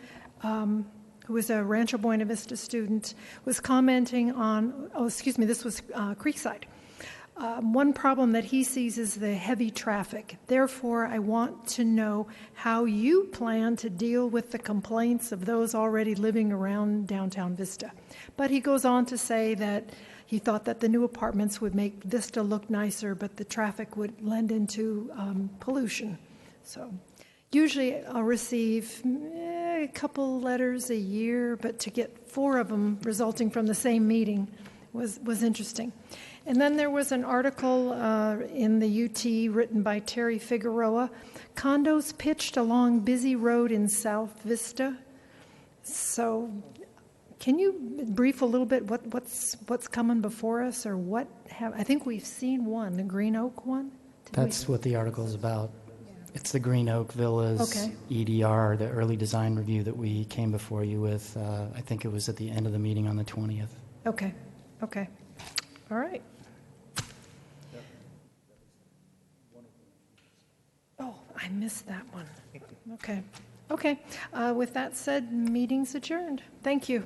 who was a Rancho Buena Vista student, was commenting on, this was Creekside. One problem that he sees is the heavy traffic. Therefore, I want to know how you plan to deal with the complaints of those already living around downtown Vista. But he goes on to say that he thought that the new apartments would make Vista look nicer, but the traffic would lend into pollution. So usually I'll receive a couple letters a year, but to get 4 of them resulting from the same meeting was interesting. And then there was an article in the UT written by Terry Figueroa, condos pitched along busy road in South Vista. So can you brief a little bit what's coming before us, or I think we've seen one, the Green Oak one? That's what the article is about. It's the Green Oak Villas EDR, the early design review that we came before you with. I think it was at the end of the meeting on the 20th. Okay. All right. Oh, I missed that one. Okay. With that said, meeting's adjourned. Thank you.